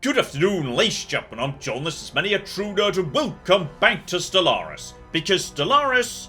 Good afternoon, ladies and gentlemen, I'm John, this is Many a True Nerd, and welcome back to Stellaris. Because Stellaris,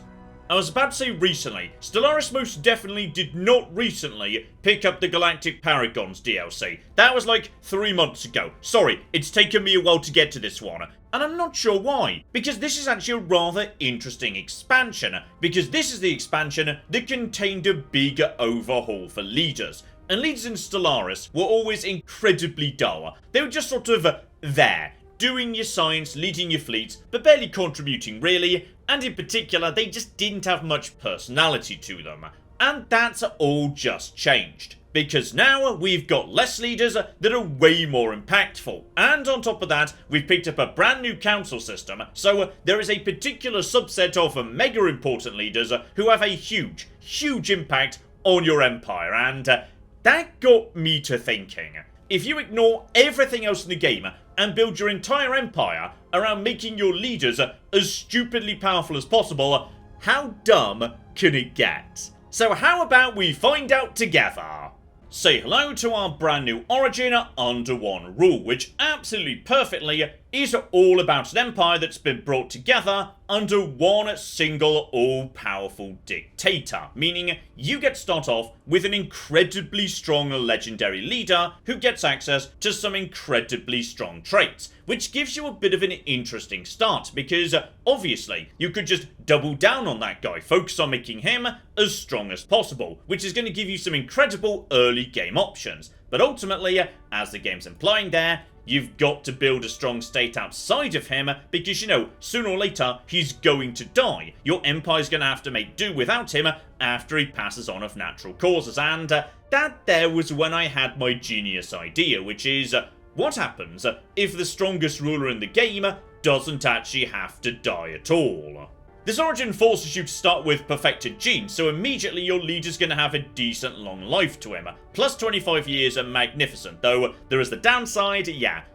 I was about to say recently, Stellaris most definitely did not recently pick up the Galactic Paragons DLC. That was like 3 months ago. Sorry, it's taken me a while to get to this one. And I'm not sure why, because this is actually a rather interesting expansion, because this is the expansion that contained a big overhaul for leaders. And leaders in Stellaris were always incredibly dull. They were just sort of there, doing your science, leading your fleets, but barely contributing really, and in particular they just didn't have much personality to them. And that's all just changed. Because now we've got less leaders that are way more impactful. And on top of that, we've picked up a brand new council system, so there is a particular subset of mega important leaders who have a huge, huge impact on your empire, and that got me to thinking. If you ignore everything else in the game and build your entire empire around making your leaders as stupidly powerful as possible, how dumb can it get? So how about we find out together? Say hello to our brand new origin under one rule, which absolutely perfectly is all about an empire that's been brought together under one single all-powerful dictator, meaning you get to start off with an incredibly strong legendary leader who gets access to some incredibly strong traits, which gives you a bit of an interesting start, because obviously you could just double down on that guy, focus on making him as strong as possible, which is going to give you some incredible early game options. But ultimately, as the game's implying there, you've got to build a strong state outside of him, because, you know, sooner or later, he's going to die. Your empire's going to have to make do without him after he passes on of natural causes. And that there was when I had my genius idea, which is, what happens if the strongest ruler in the game doesn't actually have to die at all? This origin forces you to start with perfected genes, so immediately your leader's going to have a decent long life to him. Plus 25 years are magnificent, though there is the downside,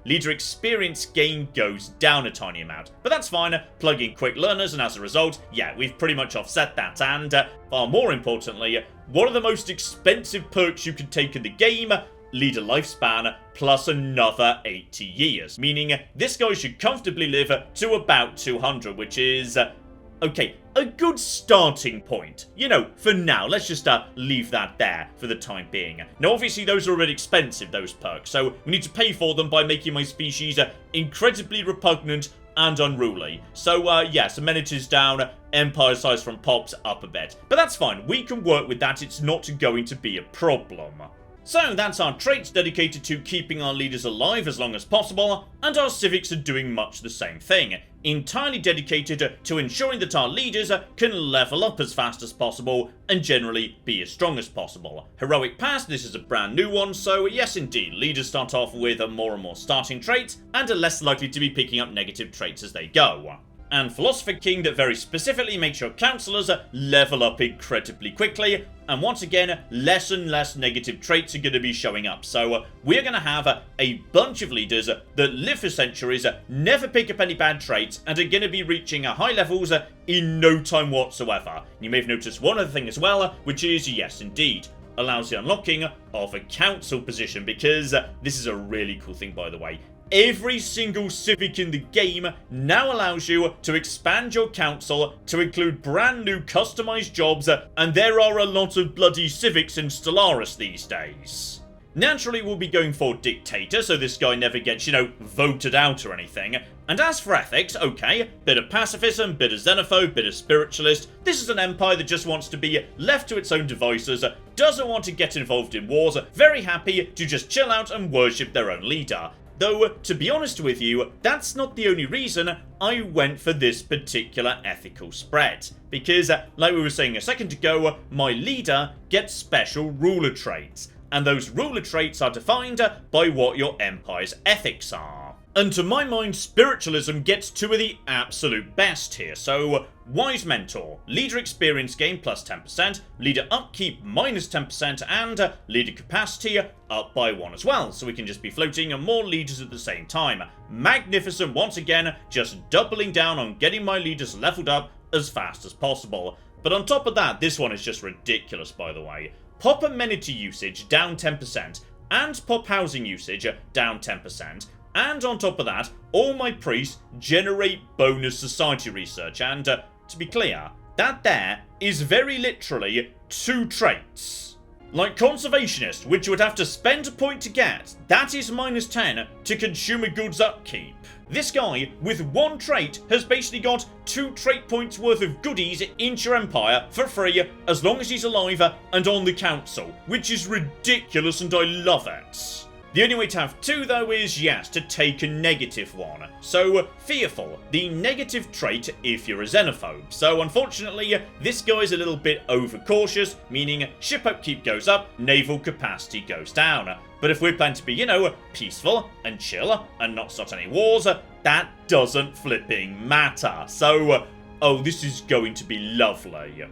leader experience gain goes down a tiny amount. But that's fine, plug in quick learners, and as a result, we've pretty much offset that. And far more importantly, one of the most expensive perks you can take in the game, leader lifespan plus another 80 years. Meaning this guy should comfortably live to about 200, which is okay, a good starting point. You know, for now, let's just leave that there for the time being. Now, obviously, those are already expensive, those perks, so we need to pay for them by making my species incredibly repugnant and unruly. So, yes, amenities down, empire size from pops up a bit. But that's fine, we can work with that, it's not going to be a problem. So that's our traits dedicated to keeping our leaders alive as long as possible, and our civics are doing much the same thing, entirely dedicated to ensuring that our leaders can level up as fast as possible and generally be as strong as possible. Heroic Past, this is a brand new one, so yes indeed, leaders start off with more and more starting traits and are less likely to be picking up negative traits as they go. And Philosopher King, that very specifically makes your councillors level up incredibly quickly, and once again, less and less negative traits are going to be showing up. So we're going to have a bunch of leaders that live for centuries, never pick up any bad traits, and are going to be reaching high levels in no time whatsoever. You may have noticed one other thing as well, which is, yes indeed, allows the unlocking of a council position, because this is a really cool thing, by the way. Every single civic in the game now allows you to expand your council to include brand new customized jobs, and there are a lot of bloody civics in Stellaris these days. Naturally, we'll be going for dictator, so this guy never gets, you know, voted out or anything. And as for ethics, okay, bit of pacifism, bit of xenophobe, bit of spiritualist. This is an empire that just wants to be left to its own devices, doesn't want to get involved in wars, very happy to just chill out and worship their own leader. Though, to be honest with you, that's not the only reason I went for this particular ethical spread. Because, like we were saying a second ago, my leader gets special ruler traits. And those ruler traits are defined by what your empire's ethics are. And to my mind, spiritualism gets two of the absolute best here. So, Wise Mentor, leader experience gain plus 10%, leader upkeep minus 10%, and leader capacity up by 1 as well. So we can just be floating more leaders at the same time. Magnificent once again, just doubling down on getting my leaders leveled up as fast as possible. But on top of that, this one is just ridiculous, by the way. Pop amenity usage down 10%, and pop housing usage down 10%, And on top of that, all my priests generate bonus society research. And to be clear, that there is very literally 2 traits. Like Conservationist, which you would have to spend a point to get, that is -10 to consumer goods upkeep. This guy, with 1 trait, has basically got 2 trait points worth of goodies into your empire for free, as long as he's alive and on the council, which is ridiculous and I love it. The only way to have 2 though is, yes, to take a negative one. So, Fearful, the negative trait if you're a xenophobe. So unfortunately, this guy's a little bit overcautious, meaning ship upkeep goes up, naval capacity goes down. But if we're planning to be, you know, peaceful and chill and not start any wars, that doesn't flipping matter. So, oh, this is going to be lovely.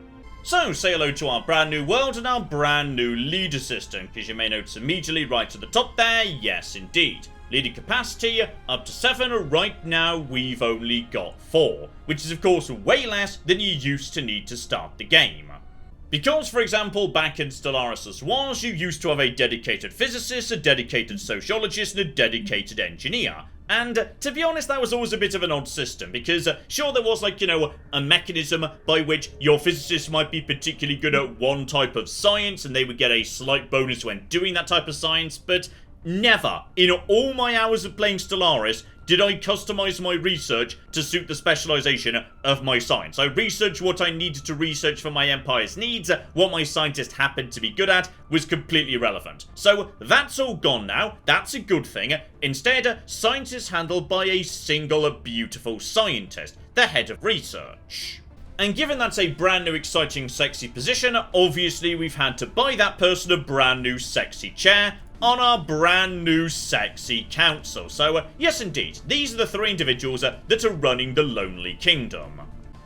So, say hello to our brand new world and our brand new leader system, because you may notice immediately right at the top there, yes indeed. Leader capacity up to 7, right now we've only got 4, which is of course way less than you used to need to start the game. Because, for example, back in Stellaris' wars, you used to have a dedicated physicist, a dedicated sociologist, and a dedicated engineer. And, to be honest, that was always a bit of an odd system, because, sure, there was, like, you know, a mechanism by which your physicist might be particularly good at one type of science, and they would get a slight bonus when doing that type of science, but never, in all my hours of playing Stellaris, did I customize my research to suit the specialization of my science. I researched what I needed to research for my empire's needs, what my scientist happened to be good at was completely irrelevant. So that's all gone now, that's a good thing. Instead, science is handled by a single beautiful scientist, the head of research. And given that's a brand new exciting sexy position, obviously we've had to buy that person a brand new sexy chair on our brand new sexy council. So yes indeed, these are the 3 individuals that are running the Lonely Kingdom.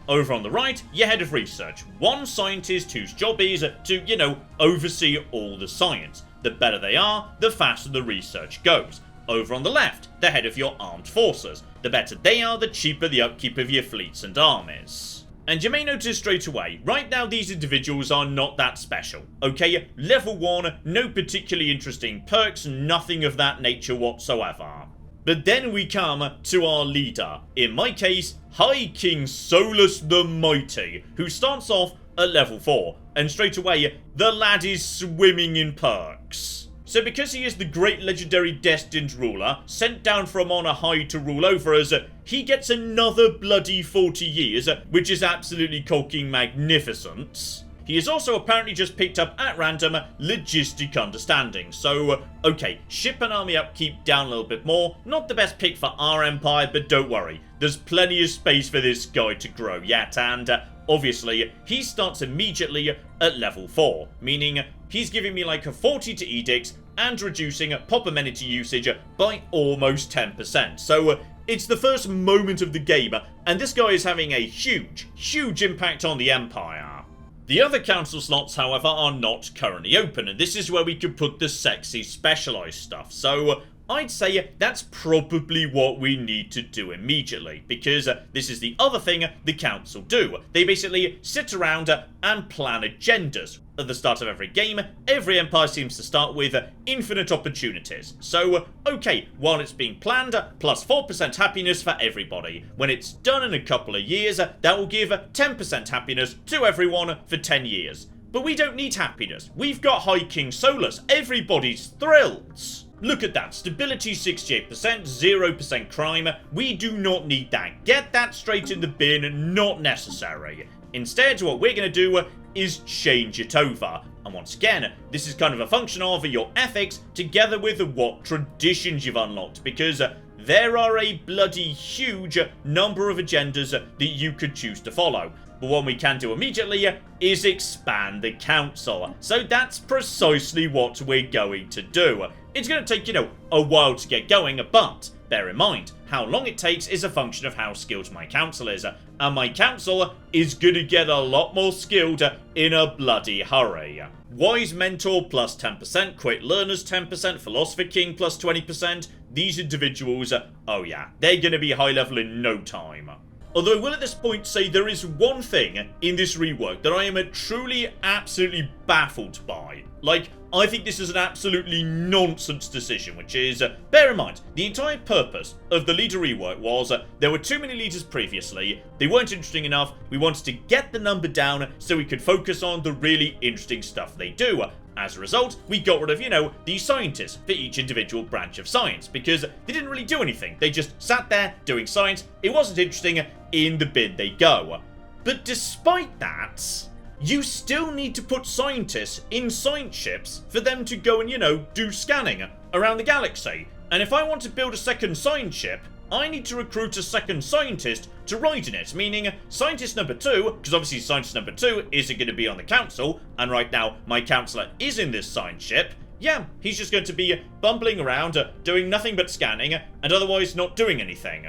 Over on the right, your head of research, 1 scientist whose job is to, you know, oversee all the science. The better they are, the faster the research goes. Over on the left, the head of your armed forces. The better they are, the cheaper the upkeep of your fleets and armies. And you may notice straight away, right now these individuals are not that special. Okay, level 1, no particularly interesting perks, nothing of that nature whatsoever. But then we come to our leader, in my case, High King Solus the Mighty, who starts off at level 4, and straight away, the lad is swimming in perks. So because he is the great legendary destined ruler, sent down from on a high to rule over us, he gets another bloody 40 years, which is absolutely cocking magnificent. He has also apparently just picked up at random logistic understanding. So, okay, ship and army upkeep down a little bit more. Not the best pick for our empire, but don't worry. There's plenty of space for this guy to grow yet, and obviously, he starts immediately at level 4, meaning he's giving me like a 40 to edicts and reducing pop amenity usage by almost 10%. So it's the first moment of the game, and this guy is having a huge impact on the empire. The other council slots, however, are not currently open, and this is where we could put the sexy specialized stuff. So I'd say that's probably what we need to do immediately, because this is the other thing the council do. They basically sit around and plan agendas. At the start of every game, every empire seems to start with infinite opportunities. So, okay, while it's being planned, plus 4% happiness for everybody. When it's done in a couple of years, that will give 10% happiness to everyone for 10 years. But we don't need happiness. We've got High King Solus. Everybody's thrilled. Look at that, stability 68%, 0% crime. We do not need that. Get that straight in the bin, not necessary. Instead, what we're going to do is change it over. And once again, this is kind of a function of your ethics together with what traditions you've unlocked, because there are a bloody huge number of agendas that you could choose to follow. But what we can do immediately is expand the council. So that's precisely what we're going to do. It's going to take, a while to get going, but bear in mind, how long it takes is a function of how skilled my council is. And my council is going to get a lot more skilled in a bloody hurry. Wise Mentor plus 10%, Quick Learners 10%, Philosopher King plus 20%. These individuals, oh yeah, they're going to be high level in no time. Although I will at this point say there is one thing in this rework that I am truly, absolutely baffled by. Like, I think this is an absolutely nonsense decision, which is, bear in mind, the entire purpose of the leader rework was, there were too many leaders previously, they weren't interesting enough, we wanted to get the number down so we could focus on the really interesting stuff they do. As a result, we got rid of, the scientists for each individual branch of science, because they didn't really do anything. They just sat there doing science, it wasn't interesting, in the bin they go. But despite that, you still need to put scientists in science ships for them to go and, do scanning around the galaxy. And if I want to build a second science ship, I need to recruit a second scientist to ride in it, meaning scientist number 2, because obviously scientist number 2 isn't going to be on the council, and right now my councillor is in this science ship. Yeah, he's just going to be bumbling around, doing nothing but scanning, and otherwise not doing anything.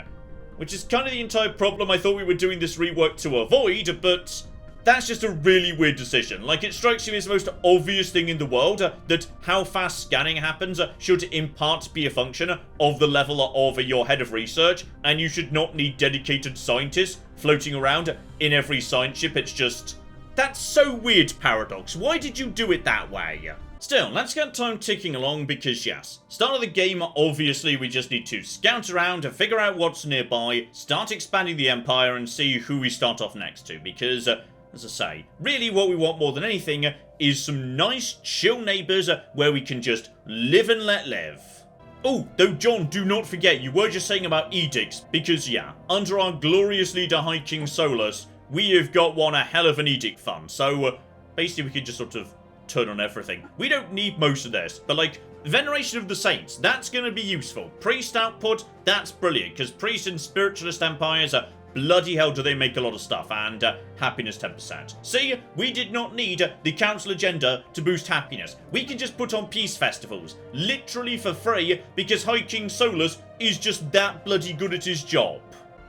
Which is kind of the entire problem I thought we were doing this rework to avoid, but that's just a really weird decision. Like, it strikes me as the most obvious thing in the world that how fast scanning happens should in part be a function of the level of your head of research, and you should not need dedicated scientists floating around in every science ship. It's just, that's so weird, Paradox. Why did you do it that way? Still, let's get time ticking along because yes, start of the game, obviously we just need to scout around and figure out what's nearby, start expanding the empire and see who we start off next to, because as I say, really what we want more than anything is some nice, chill neighbours where we can just live and let live. Oh, though John, do not forget, you were just saying about edicts, because yeah, under our glorious leader High King Solus, we have got one a hell of an edict fund, so basically we can just sort of turn on everything. We don't need most of this, but like, Veneration of the Saints, that's going to be useful. Priest output, that's brilliant, because priest and spiritualist empires are bloody hell do they make a lot of stuff, and happiness 10%. See, we did not need the council agenda to boost happiness. We can just put on peace festivals, literally for free, because High King Solus is just that bloody good at his job.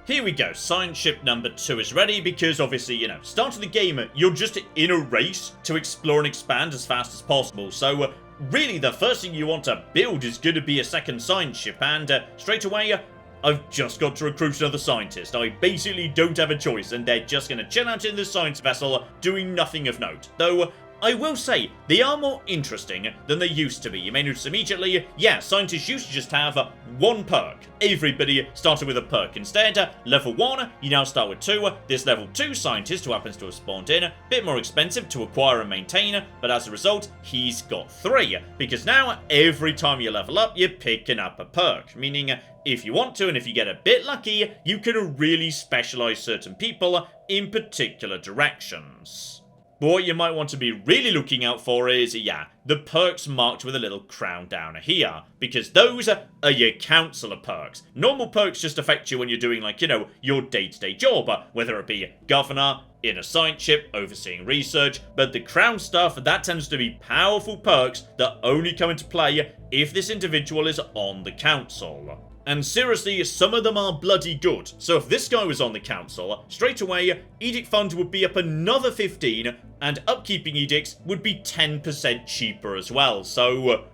Here we go, science ship number 2 is ready, because obviously, start of the game, you're just in a race to explore and expand as fast as possible, so really the first thing you want to build is going to be a second science ship, and straight away, I've just got to recruit another scientist. I basically don't have a choice, and they're just going to chill out in this science vessel, doing nothing of note. Though, I will say, they are more interesting than they used to be. You may notice immediately, yeah, scientists used to just have one perk. Everybody started with a perk. Instead, level 1, you now start with 2. This level 2 scientist, who happens to have spawned in, a bit more expensive to acquire and maintain, but as a result, he's got 3. Because now, every time you level up, you're picking up a perk. Meaning, if you want to, and if you get a bit lucky, you can really specialize certain people in particular directions. But what you might want to be really looking out for is, yeah, the perks marked with a little crown down here, because those are your councillor perks. Normal perks just affect you when you're doing, like, your day-to-day job, whether it be governor, in a science ship, overseeing research, but the crown stuff, that tends to be powerful perks that only come into play if this individual is on the council. And seriously, some of them are bloody good. So if this guy was on the council, straight away, edict fund would be up another 15, and upkeeping edicts would be 10% cheaper as well. So,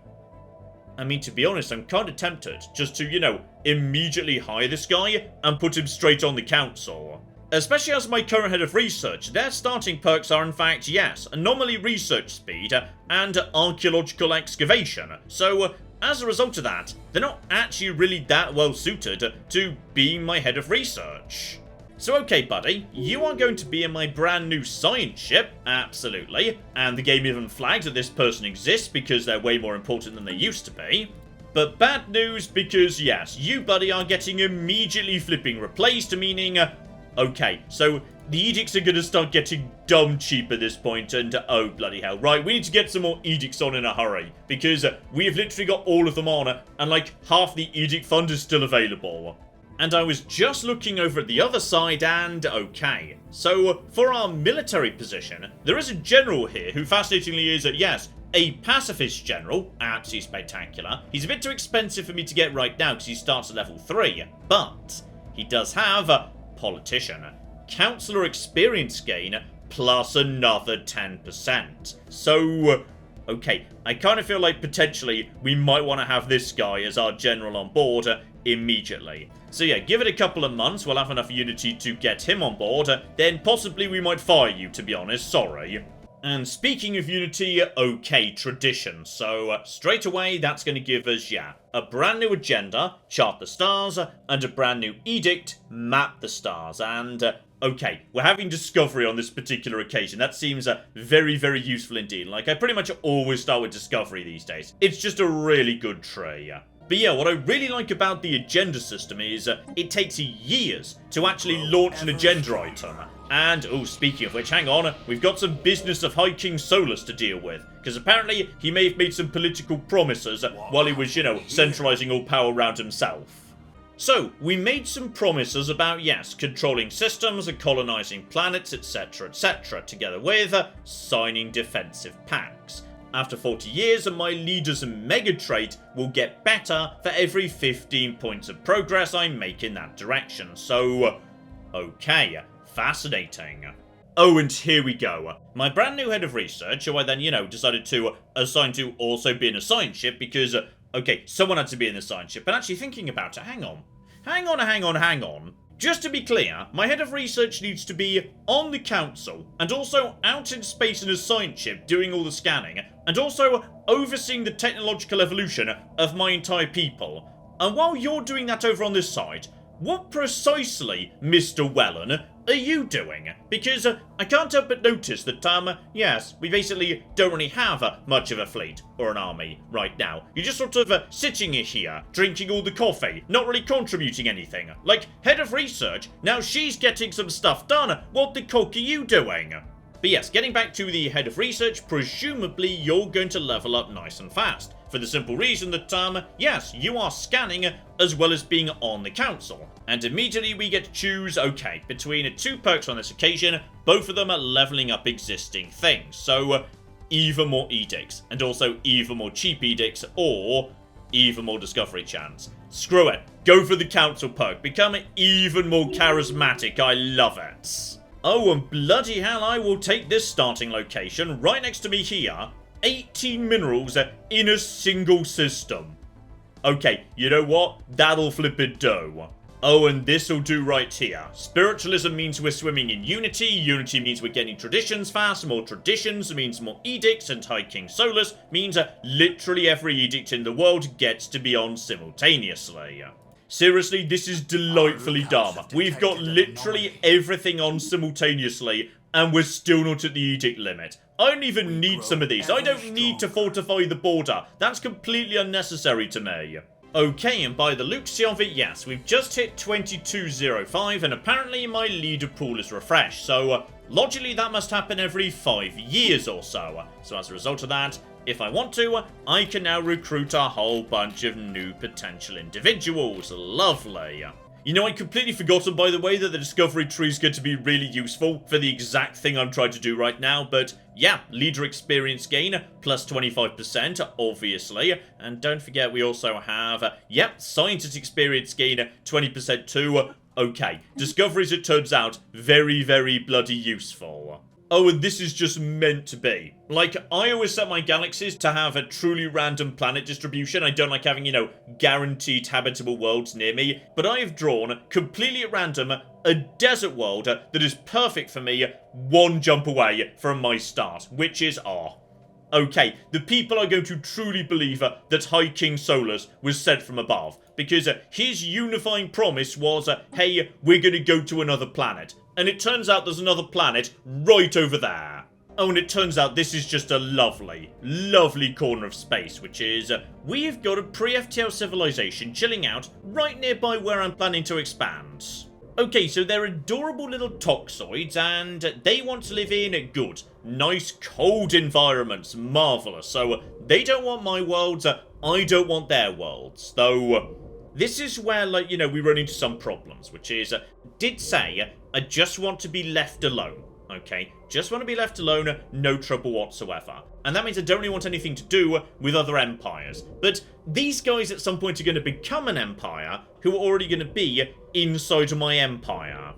I mean, to be honest, I'm kind of tempted just to, immediately hire this guy and put him straight on the council. Especially as my current head of research, their starting perks are in fact, yes, anomaly research speed and archaeological excavation. So, as a result of that, they're not actually really that well suited to being my head of research. So okay buddy, you are going to be in my brand new science ship, absolutely, and the game even flags that this person exists because they're way more important than they used to be. But bad news because yes, you buddy are getting immediately flipping replaced, meaning, okay, so the edicts are going to start getting dumb cheap at this point, and oh bloody hell, right, we need to get some more edicts on in a hurry, because we have literally got all of them on, and like half the edict fund is still available. And I was just looking over at the other side, and okay, so for our military position, there is a general here who fascinatingly is, yes, a pacifist general, absolutely spectacular. He's a bit too expensive for me to get right now because he starts at level 3, but he does have a politician. Councillor experience gain plus another 10%. So, okay, I kind of feel like potentially we might want to have this guy as our general on board immediately. So yeah, give it a couple of months, we'll have enough unity to get him on board, then possibly we might fire you, to be honest, sorry. And speaking of unity, okay, tradition. So straight away, that's going to give us, yeah, a brand new agenda, chart the stars, and a brand new edict, map the stars. And okay, we're having discovery on this particular occasion. That seems very, very useful indeed. Like, I pretty much always start with discovery these days. It's just a really good tree. But yeah, what I really like about the agenda system is it takes years to actually launch an agenda item. And, oh, speaking of which, hang on, we've got some business of High King Solus to deal with. Because apparently he may have made some political promises while he was, you know, centralizing all power around himself. So, we made some promises about, yes, controlling systems and colonizing planets, etc., together with signing defensive pacts. After 40 years, my leader's mega trait will get better for every 15 points of progress I make in that direction. So, okay, fascinating. Oh, and here we go. My brand new head of research, who I then, you know, decided to assign to also be in a science ship because, okay, someone had to be in the science ship. But actually thinking about it, hang on. Just to be clear, my head of research needs to be on the council, and also out in space in a science ship doing all the scanning, and also overseeing the technological evolution of my entire people. And while you're doing that over on this side, what precisely, Mr. Wellen, are you doing? Because I can't help but notice that, yes, we basically don't really have much of a fleet or an army right now. You're just sort of sitting here, drinking all the coffee, not really contributing anything. Like, head of research, now she's getting some stuff done. What the cock are you doing? But yes, getting back to the head of research, presumably you're going to level up nice and fast. For the simple reason that, yes, you are scanning as well as being on the council. And immediately we get to choose, okay, between 2 perks on this occasion, both of them are leveling up existing things. So, even more edicts, and also even more cheap edicts, or even more discovery chance. Screw it, go for the council perk, become even more charismatic, I love it. Oh, and bloody hell, I will take this starting location right next to me here. 18 minerals in a single system. Okay, you know what? That'll flip it do. Oh, and this'll do right here. Spiritualism means we're swimming in unity. Unity means we're getting traditions fast. More traditions means more edicts. And High King Solus means literally every edict in the world gets to be on simultaneously. Seriously, this is delightfully dumb. We've got literally everything on simultaneously, and we're still not at the edict limit. I don't even need some of these. I don't need to fortify the border. That's completely unnecessary to me. Okay, and by the looks of it, yes, we've just hit 2205, and apparently my leader pool is refreshed. So, logically, that must happen every 5 years or so. So as a result of that, if I want to, I can now recruit a whole bunch of new potential individuals. Lovely. You know, I'd completely forgotten, by the way, that the discovery tree is going to be really useful for the exact thing I'm trying to do right now, but yeah, leader experience gain, plus 25%, obviously, and don't forget we also have, scientist experience gain, 20% too. Okay, discoveries, it turns out, very, very bloody useful. Oh, and this is just meant to be. Like, I always set my galaxies to have a truly random planet distribution. I don't like having, you know, guaranteed habitable worlds near me. But I have drawn, completely at random, a desert world that is perfect for me, 1 jump away from my start, which is okay, the people are going to truly believe that High King Solus was sent from above, because his unifying promise was, hey, we're going to go to another planet. And it turns out there's another planet right over there. Oh, and it turns out this is just a lovely, lovely corner of space, which is, we've got a pre-FTL civilization chilling out right nearby where I'm planning to expand. Okay, so they're adorable little toxoids, and they want to live in good, nice, cold environments. Marvellous. So, they don't want my worlds, I don't want their worlds. Though, this is where, like, you know, we run into some problems, which is, did say, I just want to be left alone. Okay, just want to be left alone, no trouble whatsoever. And that means I don't really want anything to do with other empires. But these guys at some point are going to become an empire who are already going to be inside of my empire.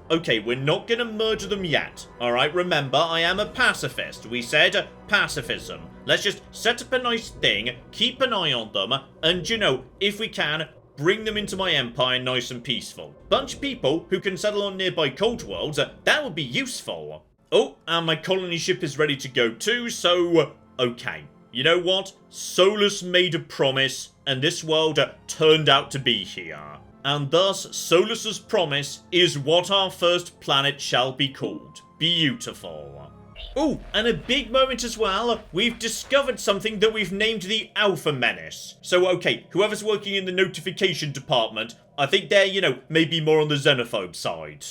Okay, we're not going to murder them yet. Alright, remember, I am a pacifist. We said pacifism. Let's just set up a nice thing, keep an eye on them, and, you know, if we can, bring them into my empire nice and peaceful. Bunch of people who can settle on nearby cold worlds, that would be useful. Oh, and my colony ship is ready to go too, so, okay. You know what? Solus made a promise, and this world turned out to be here. And thus, Solus's promise is what our first planet shall be called. Beautiful. Oh, and a big moment as well. We've discovered something that we've named the Alpha Menace. So, okay, whoever's working in the notification department, I think they're, you know, maybe more on the xenophobe side.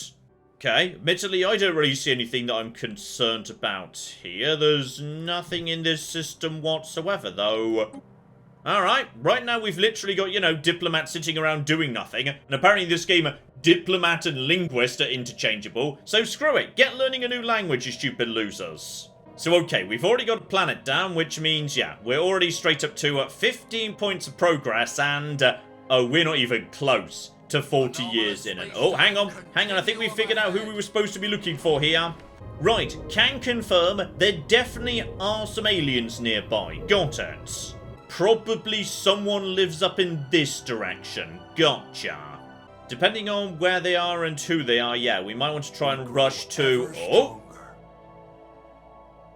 Okay, admittedly, I don't really see anything that I'm concerned about here. There's nothing in this system whatsoever, though. Alright, right now we've literally got, you know, diplomats sitting around doing nothing. And apparently this game, diplomat and linguist are interchangeable. So screw it, get learning a new language, you stupid losers. So okay, we've already got a planet down, which means, yeah, we're already straight up to 15 points of progress and, oh, we're not even close to 40 years in. And oh, hang on, I think we figured out who we were supposed to be looking for here. Right, can confirm there definitely are some aliens nearby. Got it. Probably someone lives up in this direction. Gotcha. Depending on where they are and who they are, yeah, we might want to try and rush to... Oh!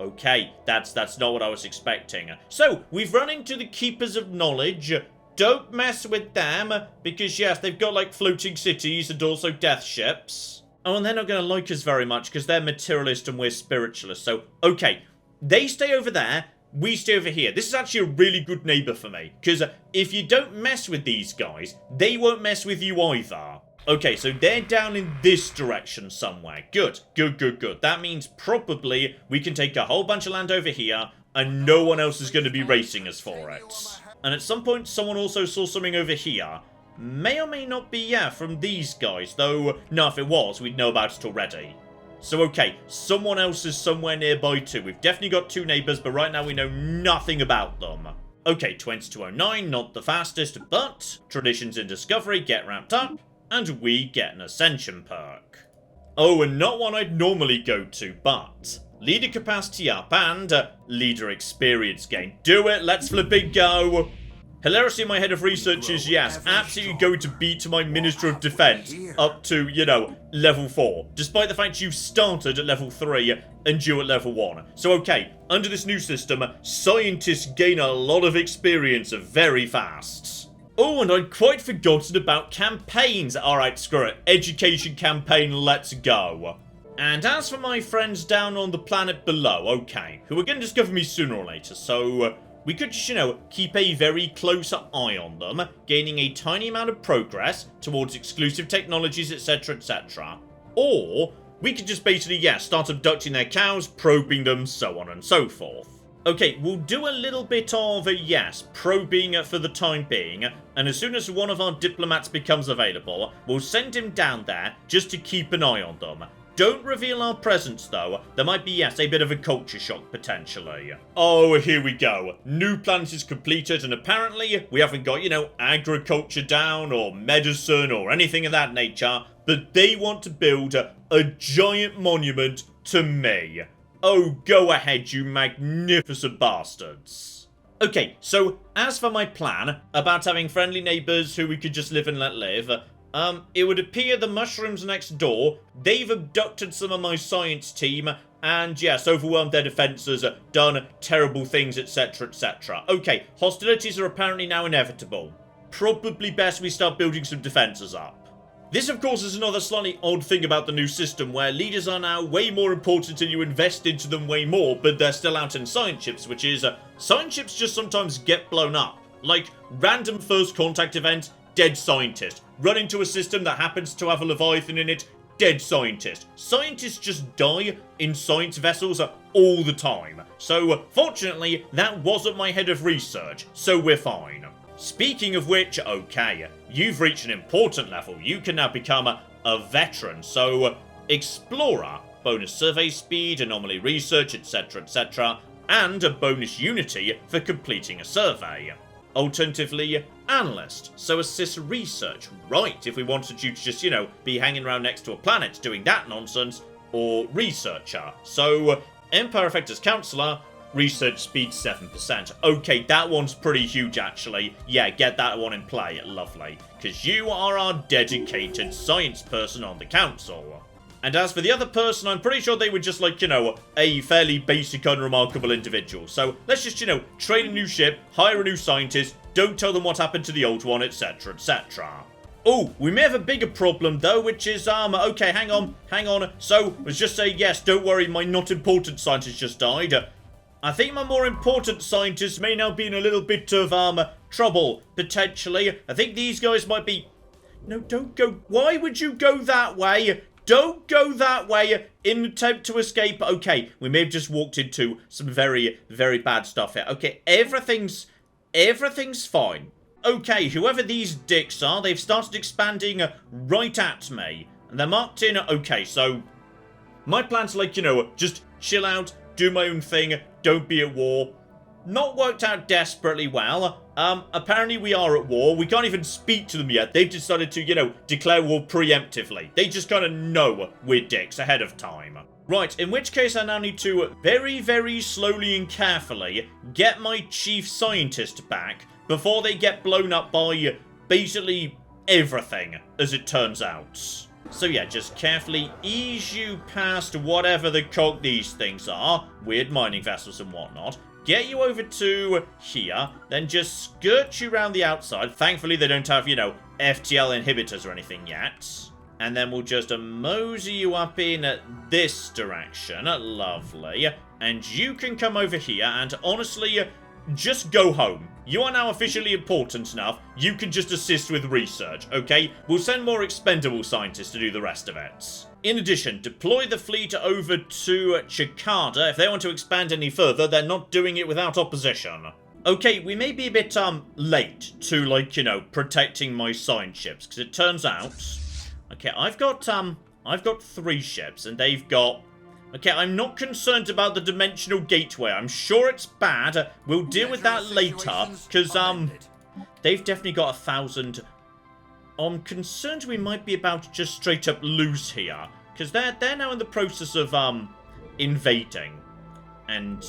Okay, that's not what I was expecting. So, we've run into the Keepers of Knowledge. Don't mess with them, because yes, they've got like floating cities and also death ships. Oh, and they're not going to like us very much because they're materialist and we're spiritualist. So, okay, they stay over there, we stay over here. This is actually a really good neighbor for me, because if you don't mess with these guys, they won't mess with you either. Okay, so they're down in this direction somewhere. Good. That means probably we can take a whole bunch of land over here and no one else is going to be racing us for it. And at some point, someone also saw something over here. May or may not be, yeah, from these guys. Though, no, if it was, we'd know about it already. So, okay, someone else is somewhere nearby too. We've definitely got two neighbours, but right now we know nothing about them. Okay, 2209, not the fastest, but traditions in Discovery get wrapped up, and we get an Ascension perk. Oh, and not one I'd normally go to, but... leader capacity up and leader experience gain. Do it, let's flip it go. Hilariously, my head of research is, yes, absolutely going to beat my Minister of Defense up to, you know, level 4. Despite the fact you started at level 3 and you at level 1. So, okay, under this new system, scientists gain a lot of experience very fast. Oh, and I'd quite forgotten about campaigns. Alright, screw it. Education campaign, let's go. And as for my friends down on the planet below, okay, who are going to discover me sooner or later, so we could just, you know, keep a very close eye on them, gaining a tiny amount of progress towards exclusive technologies, etc, etc. Or, we could just basically, yeah, start abducting their cows, probing them, so on and so forth. Okay, we'll do a little bit of, yes, probing for the time being, and as soon as one of our diplomats becomes available, we'll send him down there just to keep an eye on them. Don't reveal our presence, though. There might be, yes, a bit of a culture shock, potentially. Oh, here we go. New planet is completed, and apparently we haven't got, you know, agriculture down, or medicine, or anything of that nature, but they want to build a giant monument to me. Oh, go ahead, you magnificent bastards. Okay, so, as for my plan about having friendly neighbours who we could just live and let live... it would appear the mushrooms next door, they've abducted some of my science team, and yes, overwhelmed their defences, done terrible things, etc, etc. Okay, hostilities are apparently now inevitable. Probably best we start building some defences up. This, of course, is another slightly odd thing about the new system, where leaders are now way more important and you invest into them way more, but they're still out in science ships, which is, science ships just sometimes get blown up. Like, random first contact event, dead scientist. Run into a system that happens to have a Leviathan in it, dead scientist. Scientists just die in science vessels all the time. So, fortunately, that wasn't my head of research, so we're fine. Speaking of which, okay, you've reached an important level. You can now become a veteran, so Explorer, bonus survey speed, anomaly research, etc, etc, and a bonus unity for completing a survey. Alternatively, Analyst, so assist research, right, if we wanted you to just, you know, be hanging around next to a planet doing that nonsense, or Researcher, so Empire Effector's Counselor, research speed 7%. Okay, that one's pretty huge, actually. Yeah, get that one in play. Lovely. Because you are our dedicated science person on the council. And as for the other person, I'm pretty sure they were just like, a fairly basic, unremarkable individual. So let's just, train a new ship, hire a new scientist, don't tell them what happened to the old one, etc., etc. Oh, we may have a bigger problem, though, which is, okay, hang on. So, let's just say, yes, don't worry, my not important scientist just died. I think my more important scientist may now be in a little bit of, trouble, potentially. I think these guys might be... No, don't go... Why would you go that way? Don't go that way in an attempt to escape. Okay, we may have just walked into some very, very bad stuff here. Okay, everything's fine. Okay, whoever these dicks are, they've started expanding right at me. And they're marked in. Okay, so my plan's like, just chill out, do my own thing, don't be at war. Not worked out desperately well. Apparently we are at war. We can't even speak to them yet. They've decided to, declare war preemptively. They just kind of know we're dicks ahead of time. Right, in which case I now need to very, very slowly and carefully get my chief scientist back before they get blown up by basically everything, as it turns out. So yeah, just carefully ease you past whatever the cock these things are. Weird mining vessels and whatnot. Get you over to here, then just skirt you around the outside. Thankfully, they don't have, FTL inhibitors or anything yet. And then we'll just mosey you up in this direction. Lovely. And you can come over here and honestly, just go home. You are now officially important enough. You can just assist with research, okay? We'll send more expendable scientists to do the rest of it. In addition, deploy the fleet over to Chicada. If they want to expand any further, they're not doing it without opposition. Okay, we may be a bit, late to, protecting my science ships, because it turns out... Okay, I've got 3 ships, and they've got... Okay, I'm not concerned about the dimensional gateway. I'm sure it's bad. We'll deal with that later, because, they've definitely got 1,000... I'm concerned we might be about to just straight up lose here. Because they're now in the process of, invading. And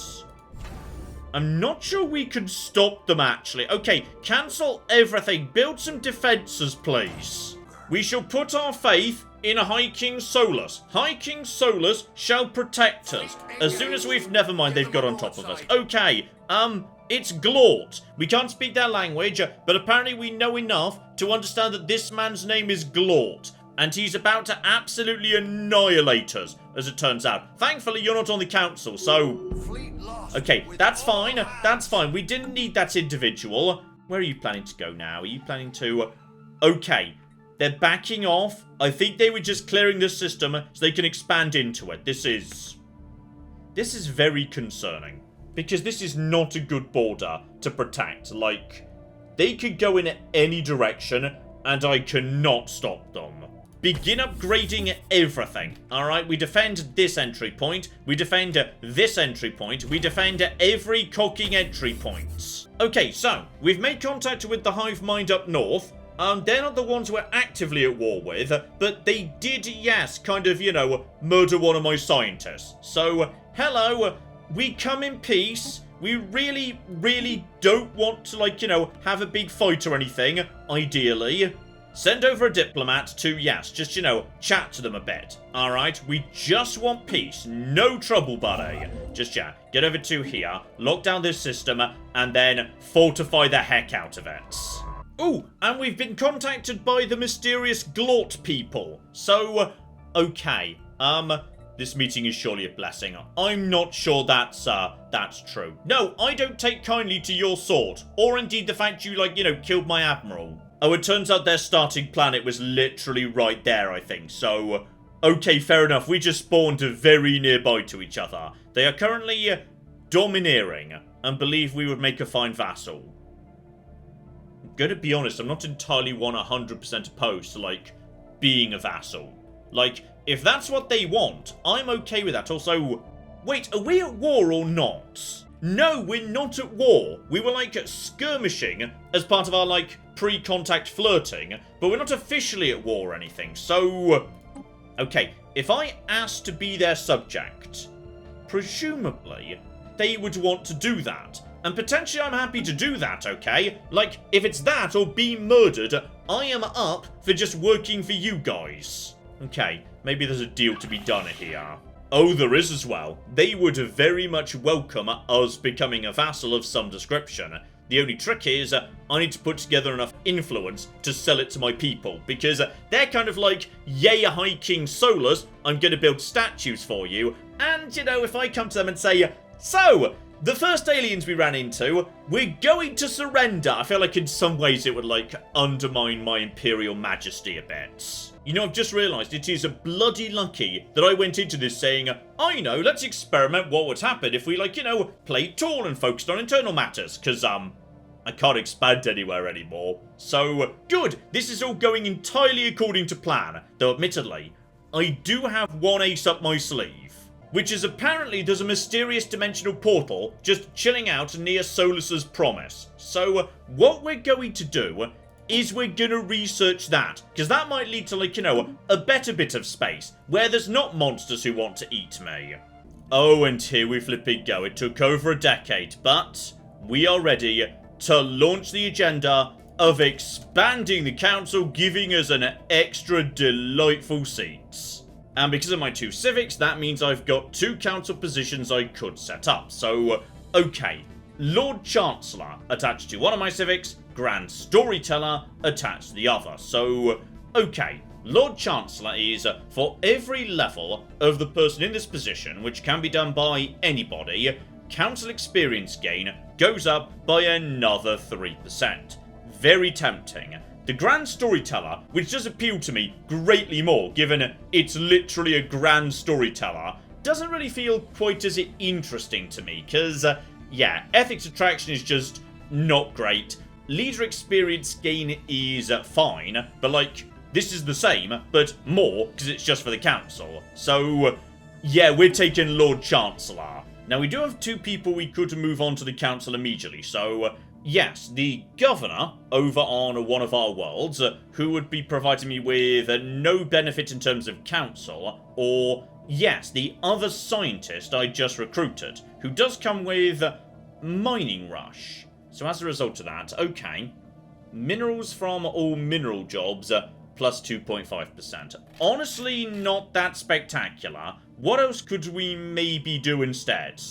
I'm not sure we can stop them, actually. Okay, cancel everything. Build some defenses, please. We shall put our faith in High King Solus. High King Solus shall protect us. As soon as we've... Never mind, they've got on top of us. Okay, it's Glort. We can't speak their language, but apparently we know enough to understand that this man's name is Glort. And he's about to absolutely annihilate us, as it turns out. Thankfully, you're not on the council, so... Okay, that's fine. That's fine. We didn't need that individual. Where are you planning to go now? Are you planning to... Okay, they're backing off. I think they were just clearing the system so they can expand into it. This is very concerning. Because this is not a good border to protect. Like, they could go in any direction, and I cannot stop them. Begin upgrading everything. Alright, we defend this entry point. We defend this entry point. We defend every cocking entry point. Okay, so, we've made contact with the hive mind up north. They're not the ones we're actively at war with, but they did, yes, kind of, murder one of my scientists. So, hello, we come in peace. We really, really don't want to, have a big fight or anything, ideally. Send over a diplomat to, yes, just, chat to them a bit. Alright, we just want peace. No trouble, buddy. Just, get over to here, lock down this system, and then fortify the heck out of it. Ooh, and we've been contacted by the mysterious Glort people. So, okay, this meeting is surely a blessing. I'm not sure that's true. No, I don't take kindly to your sort, or indeed the fact you, killed my admiral. Oh, it turns out their starting planet was literally right there, I think, so... Okay, fair enough, we just spawned very nearby to each other. They are currently domineering, and believe we would make a fine vassal. I'm gonna be honest, I'm not entirely 100% opposed to, being a vassal. If that's what they want, I'm okay with that. Also, wait, are we at war or not? No, we're not at war. We were, skirmishing as part of our, pre-contact flirting, but we're not officially at war or anything, so... Okay, if I asked to be their subject, presumably, they would want to do that. And potentially I'm happy to do that, okay? Like, if it's that or be murdered, I am up for just working for you guys. Okay, maybe there's a deal to be done here. Oh, there is as well. They would very much welcome us becoming a vassal of some description. The only trick is, I need to put together enough influence to sell it to my people, because they're kind of like, yay, High King Solus, I'm gonna build statues for you, and, you know, if I come to them and say, so, the first aliens we ran into, we're going to surrender. I feel like in some ways it would, like, undermine my imperial majesty a bit. You know, I've just realised it is bloody lucky that I went into this saying, I know, let's experiment what would happen if we, like, you know, played tall and focused on internal matters, because, I can't expand anywhere anymore. So, good, this is all going entirely according to plan, though admittedly, I do have one ace up my sleeve. Which is apparently there's a mysterious dimensional portal just chilling out near Solus's promise. So what we're going to do is we're gonna research that, because that might lead to, like, you know, a better bit of space where there's not monsters who want to eat me. Oh, and here we flipping go. It took over a decade, but we are ready to launch the agenda of expanding the council, giving us an extra delightful seats. And because of my 2 civics, that means I've got 2 council positions I could set up. So, okay. Lord Chancellor attached to one of my civics, Grand Storyteller attached to the other. So, okay. Lord Chancellor is for every level of the person in this position, which can be done by anybody, council experience gain goes up by another 3%. Very tempting. The Grand Storyteller, which does appeal to me greatly more, given it's literally a Grand Storyteller, doesn't really feel quite as interesting to me, because, yeah, Ethics Attraction is just not great. Leader Experience Gain is fine, but, like, this is the same, but more, because it's just for the Council. So, yeah, we're taking Lord Chancellor. Now, we do have 2 people we could move on to the Council immediately, so yes, the Governor over on one of our worlds, who would be providing me with no benefit in terms of Council, or, yes, the other scientist I just recruited, who does come with Mining Rush. So as a result of that, okay, minerals from all mineral jobs, plus 2.5%. Honestly, not that spectacular. What else could we maybe do instead?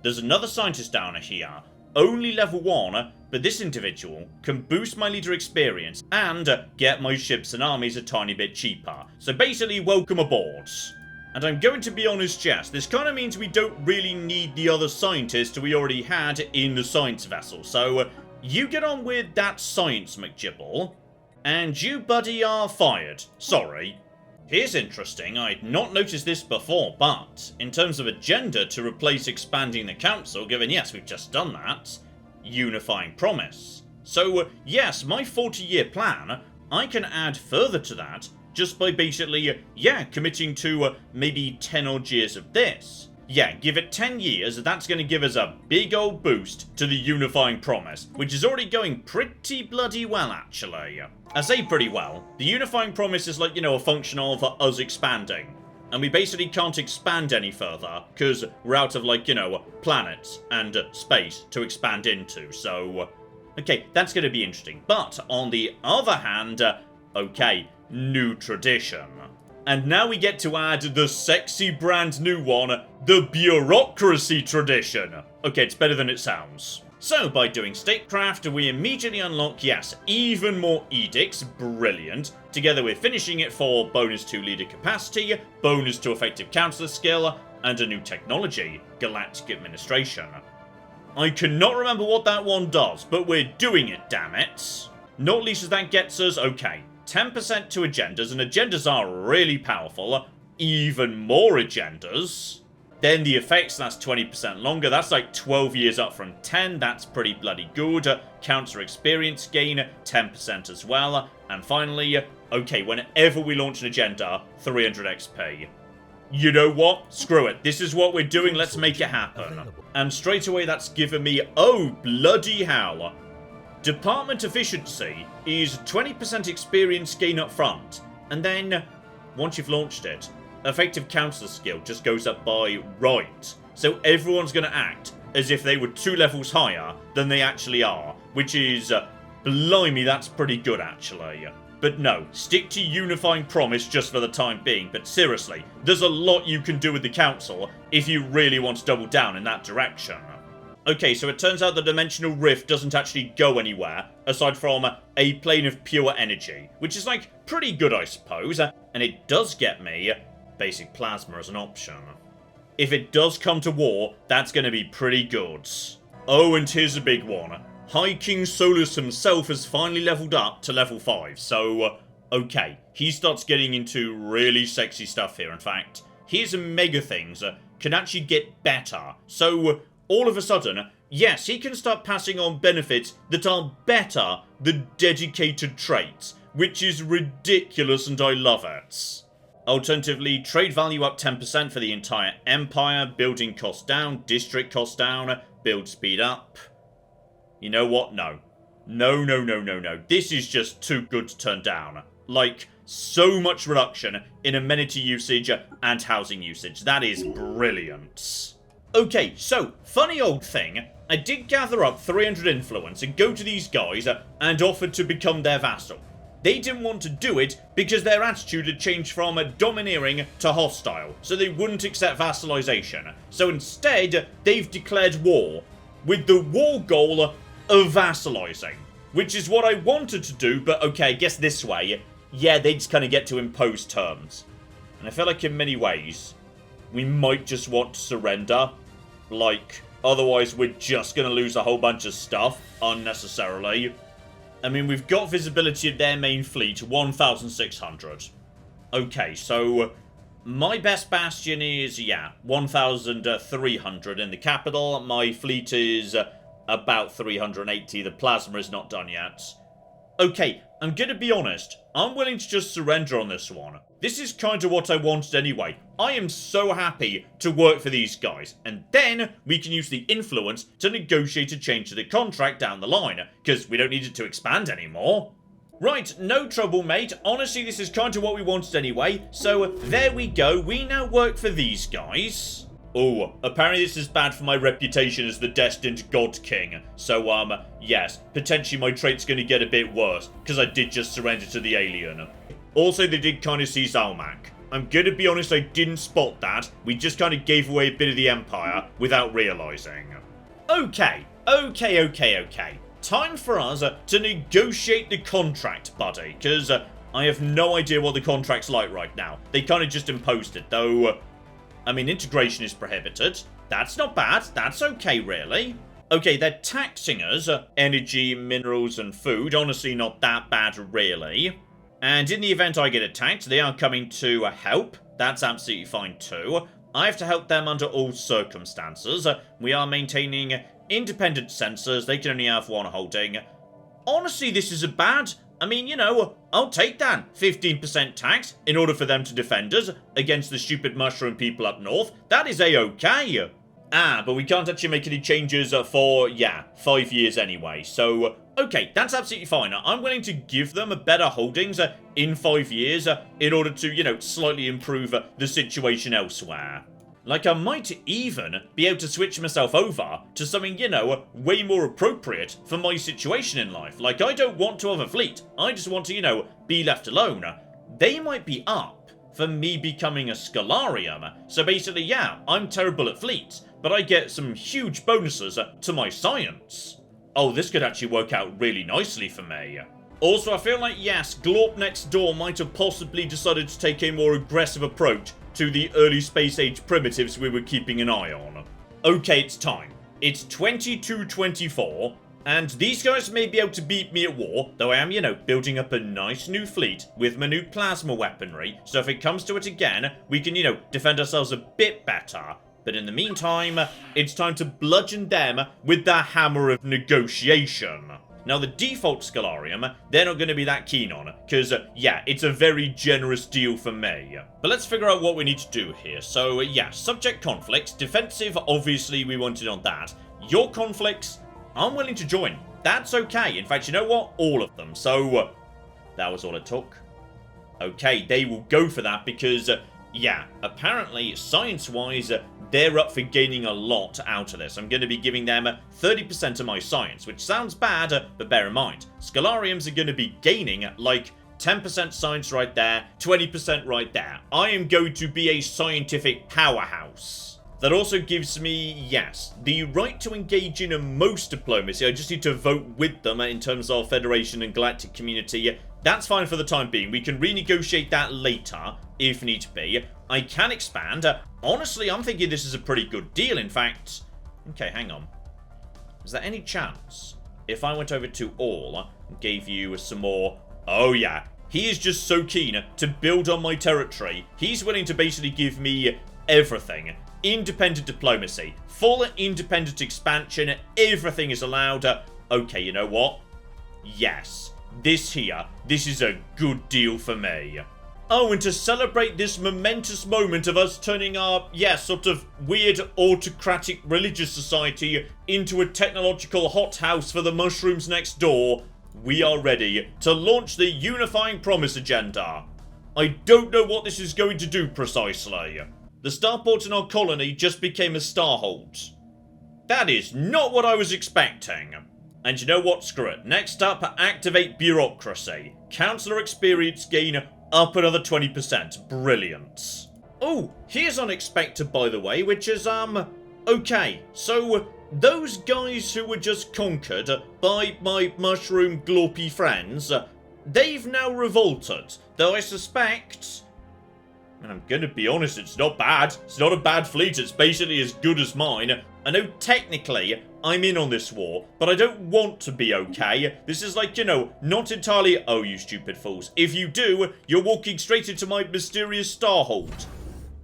There's another scientist down here, only level 1, but this individual can boost my leader experience and get my ships and armies a tiny bit cheaper. So basically, welcome aboard. And I'm going to be honest, yes, this kind of means we don't really need the other scientist we already had in the science vessel. So you get on with that science, McGibble. And you, buddy, are fired. Sorry. Here's interesting, I'd not noticed this before, but in terms of agenda to replace expanding the council, given yes, we've just done that, unifying promise. So yes, my 40-year plan, I can add further to that just by basically, yeah, committing to maybe 10 odd years of this. Yeah, give it 10 years, that's going to give us a big old boost to the unifying promise, which is already going pretty bloody well, actually. I say pretty well. The unifying promise is like, you know, a function of us expanding. And we basically can't expand any further, because we're out of, like, you know, planets and space to expand into, so okay, that's going to be interesting. But, on the other hand, okay, new tradition. And now we get to add the sexy brand new one, the bureaucracy tradition. Okay, it's better than it sounds. So, by doing statecraft, we immediately unlock, yes, even more edicts, brilliant, together with finishing it for bonus to leader capacity, bonus to effective counselor skill, and a new technology, Galactic Administration. I cannot remember what that one does, but we're doing it, damn it. Not least as that gets us, okay, 10% to agendas, and agendas are really powerful. Even more agendas. Then the effects, that's 20% longer. That's like 12 years up from 10. That's pretty bloody good. Counter experience gain, 10% as well. And finally, okay, whenever we launch an agenda, 300 XP. You know what? Screw it. This is what we're doing. Let's make it happen. And straight away, that's given me, oh, bloody hell. Department efficiency is 20% experience gain up front, and then, once you've launched it, effective counselor skill just goes up by right. So everyone's going to act as if they were 2 levels higher than they actually are, which is, blimey, that's pretty good actually. But no, stick to Unifying Promise just for the time being, but seriously, there's a lot you can do with the Council if you really want to double down in that direction. Okay, so it turns out the Dimensional Rift doesn't actually go anywhere, aside from a plane of pure energy, which is, like, pretty good, I suppose, and it does get me basic plasma as an option. If it does come to war, that's going to be pretty good. Oh, and here's a big one. High King Solus himself has finally leveled up to level 5, so, okay, he starts getting into really sexy stuff here. In fact, his mega things can actually get better, so all of a sudden, yes, he can start passing on benefits that are better than dedicated traits, which is ridiculous and I love it. Alternatively, trade value up 10% for the entire empire, building cost down, district cost down, build speed up. You know what? No. No. This is just too good to turn down. Like, so much reduction in amenity usage and housing usage. That is brilliant. Okay, so, funny old thing. I did gather up 300 influence and go to these guys and offered to become their vassal. They didn't want to do it because their attitude had changed from domineering to hostile, so they wouldn't accept vassalization. So instead, they've declared war, with the war goal of vassalizing, which is what I wanted to do, but okay, I guess this way, yeah, they just kind of get to impose terms. And I feel like in many ways, we might just want to surrender. Like, otherwise we're just going to lose a whole bunch of stuff unnecessarily. I mean, we've got visibility of their main fleet, 1,600. Okay, so my best bastion is, yeah, 1,300 in the capital. My fleet is about 380. The plasma is not done yet. Okay, I'm gonna be honest. I'm willing to just surrender on this one. This is kind of what I wanted anyway. I am so happy to work for these guys. And then we can use the influence to negotiate a change to the contract down the line, because we don't need it to expand anymore. Right, no trouble, mate. Honestly, this is kind of what we wanted anyway. So there we go. We now work for these guys. Oh, apparently this is bad for my reputation as the destined God King. So, yes, potentially my trait's gonna get a bit worse, because I did just surrender to the alien. Also, they did kind of see Zalmak. I'm gonna be honest, I didn't spot that. We just kind of gave away a bit of the Empire without realizing. Okay. Time for us to negotiate the contract, buddy, because I have no idea what the contract's like right now. They kind of just imposed it, though. I mean, integration is prohibited. That's not bad. That's okay, really. Okay, they're taxing us. Energy, minerals, and food. Honestly, not that bad, really. And in the event I get attacked, they are coming to help. That's absolutely fine, too. I have to help them under all circumstances. We are maintaining independent sensors. They can only have one holding. Honestly, this isn't bad. I mean, you know, I'll take that 15% tax in order for them to defend us against the stupid mushroom people up north. That is a-okay. Ah, but we can't actually make any changes for, 5 years anyway. So, okay, that's absolutely fine. I'm willing to give them better holdings in 5 years in order to, you know, slightly improve the situation elsewhere. Like, I might even be able to switch myself over to something, you know, way more appropriate for my situation in life. Like, I don't want to have a fleet. I just want to, you know, be left alone. They might be up for me becoming a Scholarium. So basically, yeah, I'm terrible at fleets, but I get some huge bonuses to my science. Oh, this could actually work out really nicely for me. Also, I feel like, yes, Glorp next door might have possibly decided to take a more aggressive approach to the early space age primitives we were keeping an eye on. Okay, it's time. It's 2224, and these guys may be able to beat me at war, though I am, you know, building up a nice new fleet with my new plasma weaponry, so if it comes to it again, we can, you know, defend ourselves a bit better. But in the meantime, it's time to bludgeon them with the hammer of negotiation. Now, the default Scholarium, they're not going to be that keen on, because, yeah, it's a very generous deal for me. But let's figure out what we need to do here. So, yeah, subject conflicts. Defensive, obviously, we wanted on that. Your conflicts, I'm willing to join. That's okay. In fact, you know what? All of them. So, that was all it took. Okay, they will go for that because, yeah, apparently, science-wise, they're up for gaining a lot out of this. I'm going to be giving them 30% of my science, which sounds bad, but bear in mind, Scholariums are going to be gaining, like, 10% science right there, 20% right there. I am going to be a scientific powerhouse. That also gives me, yes, the right to engage in most diplomacy. I just need to vote with them in terms of Federation and Galactic Community. That's fine for the time being. We can renegotiate that later, if need be. I can expand. Honestly, I'm thinking this is a pretty good deal. In fact, okay, hang on. Is there any chance if I went over to all and gave you some more... Oh, yeah. He is just so keen to build on my territory. He's willing to basically give me everything. Independent diplomacy. Full independent expansion. Everything is allowed. Okay, you know what? Yes. This is a good deal for me. Oh, and to celebrate this momentous moment of us turning our, sort of weird autocratic religious society into a technological hothouse for the mushrooms next door, we are ready to launch the Unifying Promise agenda. I don't know what this is going to do precisely. The starport in our colony just became a starhold. That is not what I was expecting. And you know what? Screw it. Next up, activate bureaucracy. Councillor experience gain up another 20%. Brilliant. Oh, here's unexpected, by the way, which is, okay. So, those guys who were just conquered by my mushroom glorpy friends, they've now revolted. Though I suspect... And I'm gonna be honest, it's not bad. It's not a bad fleet, it's basically as good as mine. I know technically I'm in on this war, but I don't want to be, okay? This is like, you know, not entirely, oh, you stupid fools. If you do, you're walking straight into my mysterious starhold.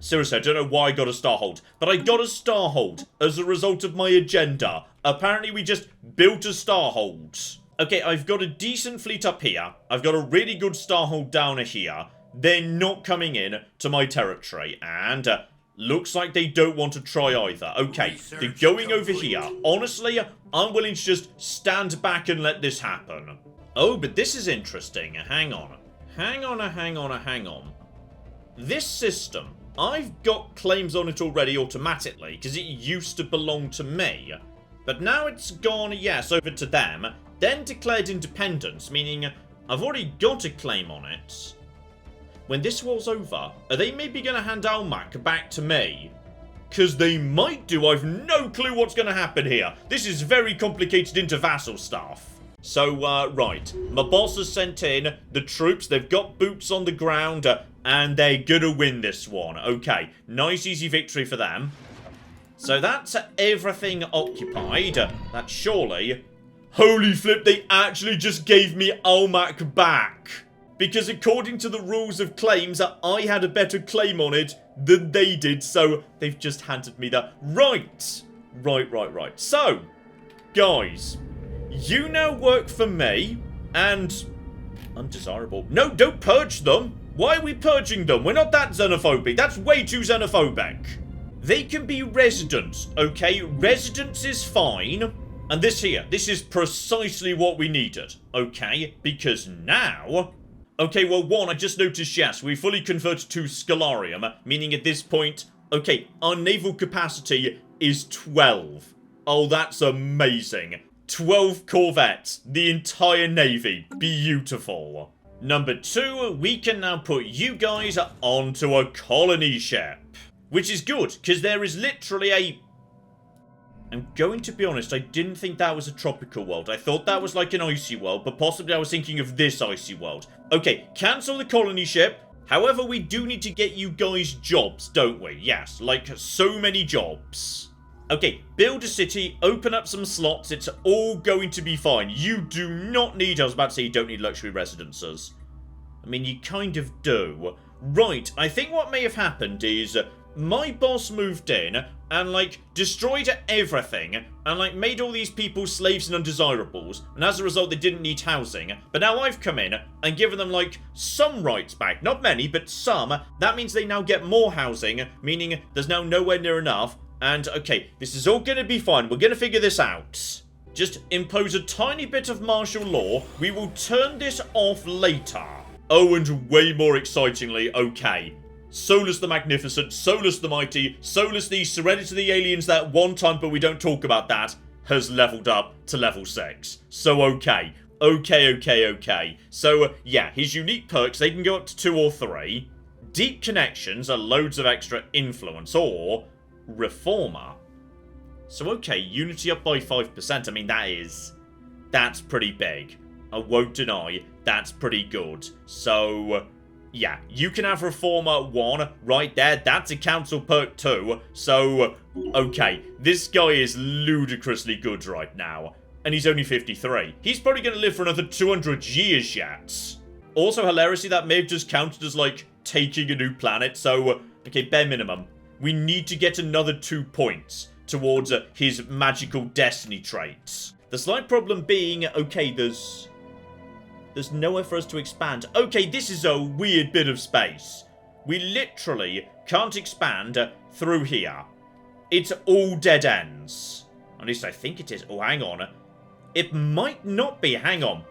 Seriously, I don't know why I got a starhold, but I got a starhold as a result of my agenda. Apparently we just built a starhold. Okay, I've got a decent fleet up here. I've got a really good starhold down here. They're not coming in to my territory, and looks like they don't want to try either. Okay, they're going over here. Honestly, I'm willing to just stand back and let this happen. Oh, but this is interesting. Hang on. Hang on. This system, I've got claims on it already automatically, because it used to belong to me. But now it's gone, yes, over to them, then declared independence, meaning I've already got a claim on it. When this war's over, are they maybe going to hand Almac back to me? Because they might do. I've no clue what's going to happen here. This is very complicated into vassal stuff. So, right. My boss has sent in the troops. They've got boots on the ground, and they're going to win this one. Okay, nice easy victory for them. So that's everything occupied. That's surely... Holy flip, they actually just gave me Almac back. Because according to the rules of claims, I had a better claim on it than they did, so they've just handed me that. Right. So, guys, you now work for me, and undesirable. No, don't purge them. Why are we purging them? We're not that xenophobic. That's way too xenophobic. They can be residents, okay? Residence is fine. And this is precisely what we needed, okay? Because now... Okay, well, one, I just noticed, yes, we fully converted to Scholarium, meaning at this point, okay, our naval capacity is 12. Oh, that's amazing. 12 corvettes, the entire navy. Beautiful. Number 2, we can now put you guys onto a colony ship. Which is good, because there is literally a... I'm going to be honest, I didn't think that was a tropical world. I thought that was like an icy world, but possibly I was thinking of this icy world. Okay, cancel the colony ship. However, we do need to get you guys jobs, don't we? Yes, like so many jobs. Okay, build a city, open up some slots, it's all going to be fine. You do not need, I was about to say you don't need luxury residences. I mean, you kind of do. Right, I think what may have happened is... my boss moved in and, like, destroyed everything and, like, made all these people slaves and undesirables, and as a result they didn't need housing. But now I've come in and given them, like, some rights back. Not many, but some. That means they now get more housing, meaning there's now nowhere near enough. And, okay, this is all gonna be fine. We're gonna figure this out. Just impose a tiny bit of martial law. We will turn this off later. Oh, and way more excitingly, okay. Solus the Magnificent, Solus the Mighty, Solus the Serenity to the Aliens that one time, but we don't talk about that, has leveled up to level 6. So okay. Okay. So, yeah, his unique perks, they can go up to 2 or 3. Deep Connections are loads of extra influence, or Reformer. So, okay, Unity up by 5%, I mean, that's pretty big. I won't deny, that's pretty good. So, yeah, you can have Reformer 1 right there, that's a council perk too. So, okay, this guy is ludicrously good right now. And he's only 53. He's probably going to live for another 200 years yet. Also, hilariously, that may have just counted as, like, taking a new planet. So, okay, bare minimum. We need to get another 2 points towards his magical destiny traits. The slight problem being, okay, there's nowhere for us to expand. Okay, this is a weird bit of space. We literally can't expand through here. It's all dead ends. At least I think it is. Oh, hang on. It might not be. Hang on.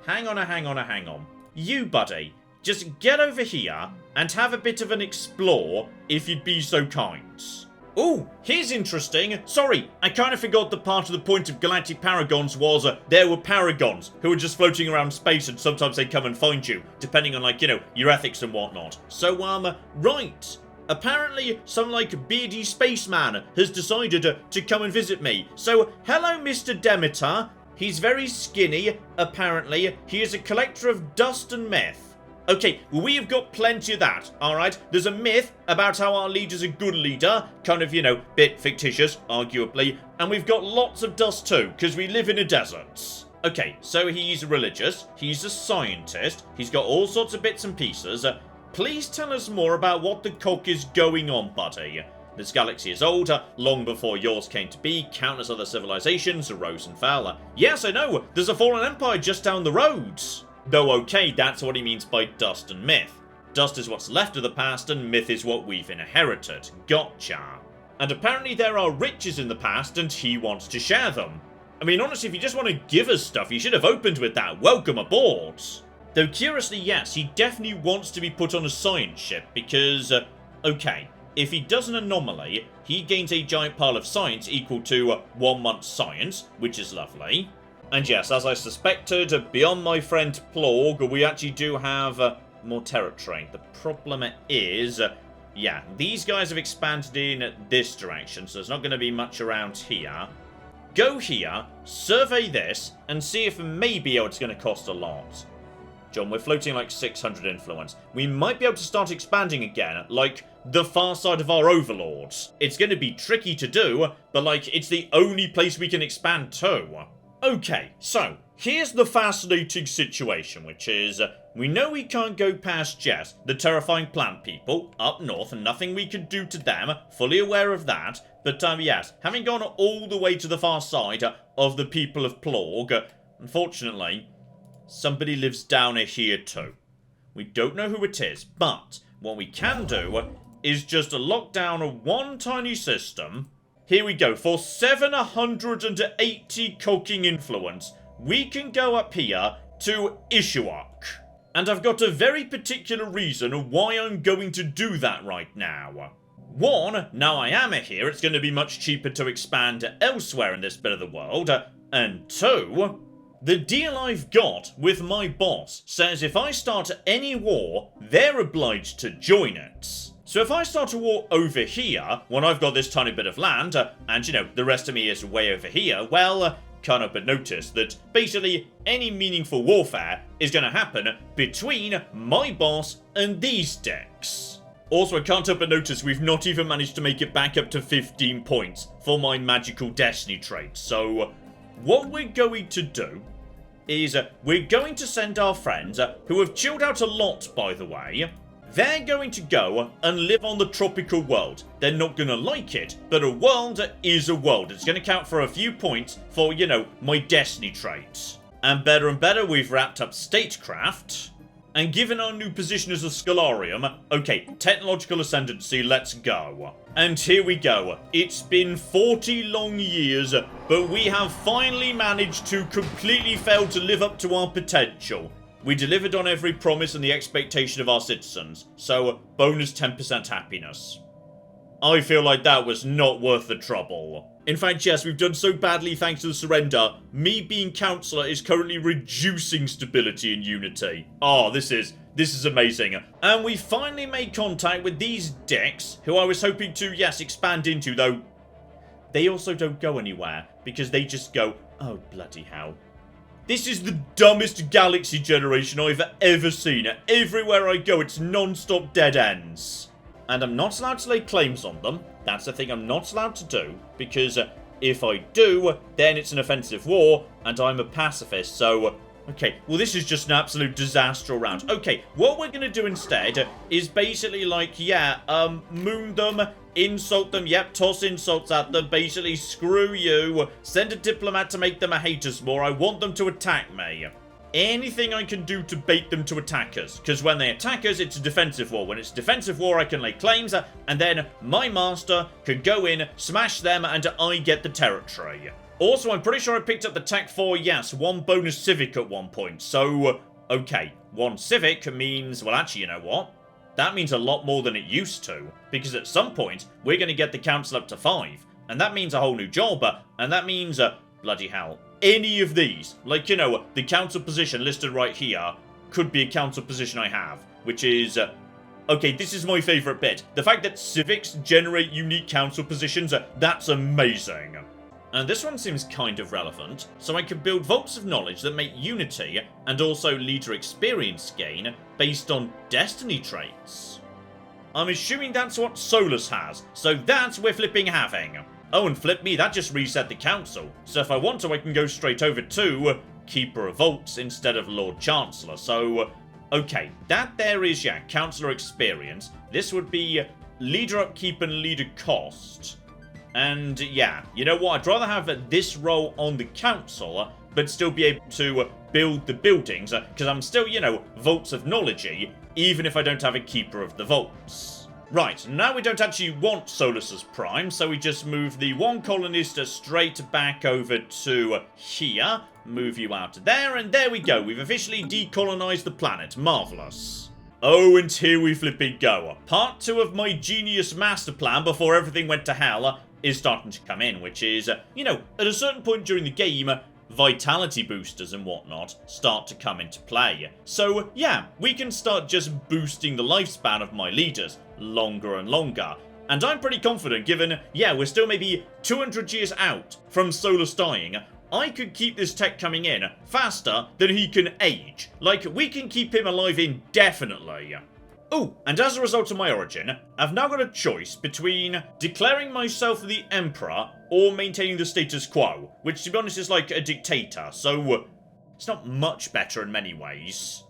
Hang on. You, buddy, just get over here and have a bit of an explore, if you'd be so kind. Ooh, here's interesting. Sorry, I kind of forgot that part of the point of Galactic Paragons was there were Paragons who were just floating around space and sometimes they come and find you, depending on, like, you know, your ethics and whatnot. So, right. Apparently, some, like, beardy spaceman has decided to come and visit me. So, hello, Mr. Demeter. He's very skinny, apparently. He is a collector of dust and myth. Okay, well, we have got plenty of that, alright? There's a myth about how our leader's a good leader, kind of, you know, bit fictitious, arguably. And we've got lots of dust too, because we live in a desert. Okay, so he's religious, he's a scientist, he's got all sorts of bits and pieces. Please tell us more about what the cock is going on, buddy. This galaxy is old, long before yours came to be. Countless other civilizations arose and fell. Yes, I know, there's a fallen empire just down the road. Though, okay, that's what he means by dust and myth. Dust is what's left of the past, and myth is what we've inherited. Gotcha. And apparently there are riches in the past, and he wants to share them. I mean, honestly, if you just want to give us stuff, you should have opened with that. Welcome aboard. Though, curiously, yes, he definitely wants to be put on a science ship, because, okay, if he does an anomaly, he gains a giant pile of science equal to 1 month's science, which is lovely. And yes, as I suspected, beyond my friend Plorg, we actually do have more territory. The problem is, yeah, these guys have expanded in this direction, so there's not going to be much around here. Go here, survey this, and see if maybe it's going to cost a lot. John, we're floating like 600 influence. We might be able to start expanding again, like the far side of our overlords. It's going to be tricky to do, but like, it's the only place we can expand to. Okay, so, here's the fascinating situation, which is, we know we can't go past Jess, the terrifying plant people, up north, and nothing we can do to them, fully aware of that, but yes, having gone all the way to the far side of the people of Plorg, unfortunately, somebody lives down here too. We don't know who it is, but what we can do is just lock down one tiny system. Here we go, for 780 coking influence, we can go up here to Ishuak. And I've got a very particular reason why I'm going to do that right now. One, now I am here, it's going to be much cheaper to expand elsewhere in this bit of the world. And two, the deal I've got with my boss says if I start any war, they're obliged to join it. So if I start a war over here, when I've got this tiny bit of land, and, you know, the rest of me is way over here, well, can't help but notice that basically any meaningful warfare is going to happen between my boss and these dicks. Also, I can't help but notice we've not even managed to make it back up to 15 points for my magical destiny trait. So, what we're going to do is we're going to send our friends, who have chilled out a lot, by the way. They're going to go and live on the tropical world. They're not going to like it, but a world is a world. It's going to count for a few points for, you know, my destiny traits. And better, we've wrapped up statecraft. And given our new position as a Scholarium, okay, technological ascendancy, let's go. And here we go. It's been 40 long years, but we have finally managed to completely fail to live up to our potential. We delivered on every promise and the expectation of our citizens, so bonus 10% happiness. I feel like that was not worth the trouble. In fact, yes, we've done so badly thanks to the surrender, me being Councillor is currently reducing stability and unity. Oh, this is amazing. And we finally made contact with these dicks, who I was hoping to, yes, expand into, though they also don't go anywhere, because they just go, oh bloody hell. This is the dumbest galaxy generation I've ever seen. Everywhere I go, it's non-stop dead ends. And I'm not allowed to lay claims on them. That's the thing I'm not allowed to do, because if I do, then it's an offensive war, and I'm a pacifist, so okay, well this is just an absolute disaster around. Okay, what we're gonna do instead is basically like, yeah, moon them, insult them, yep, toss insults at them, basically screw you, send a diplomat to make them hate us more, I want them to attack me. Anything I can do to bait them to attack us, because when they attack us, it's a defensive war. When it's a defensive war, I can lay claims, and then my master can go in, smash them, and I get the territory. Also, I'm pretty sure I picked up the tech for, yes, 1 bonus civic at one point, so, okay, 1 civic means, well actually, you know what? That means a lot more than it used to, because at some point, we're going to get the council up to 5, and that means a whole new job, and that means, bloody hell, any of these, like, you know, the council position listed right here, could be a council position I have, which is, okay, this is my favourite bit. The fact that civics generate unique council positions, that's amazing. And this one seems kind of relevant, so I can build vaults of knowledge that make unity, and also leader experience gain, based on destiny traits. I'm assuming that's what Solus has, so that's we're flipping having. Oh, and flip me, that just reset the council. So if I want to, I can go straight over to Keeper of Vaults instead of Lord Chancellor. So, okay, that there is, yeah, Councillor experience. This would be leader upkeep and leader cost. And, yeah, you know what? I'd rather have this role on the council, but still be able to build the buildings, because I'm still, you know, Vaults of Knowledge-y, even if I don't have a Keeper of the Vaults. Right, now we don't actually want Solus as prime, so we just move the 1 colonist straight back over to here, move you out there, and there we go, we've officially decolonized the planet. Marvellous. Oh, and here we flipping go. Part 2 of my genius master plan before everything went to hell is starting to come in, which is, you know, at a certain point during the game, vitality boosters and whatnot start to come into play. So, yeah, we can start just boosting the lifespan of my leaders longer and longer. And I'm pretty confident, given, yeah, we're still maybe 200 years out from Solus dying, I could keep this tech coming in faster than he can age. Like, we can keep him alive indefinitely. Oh, and as a result of my origin, I've now got a choice between declaring myself the Emperor or maintaining the status quo, which to be honest is like a dictator, so it's not much better in many ways.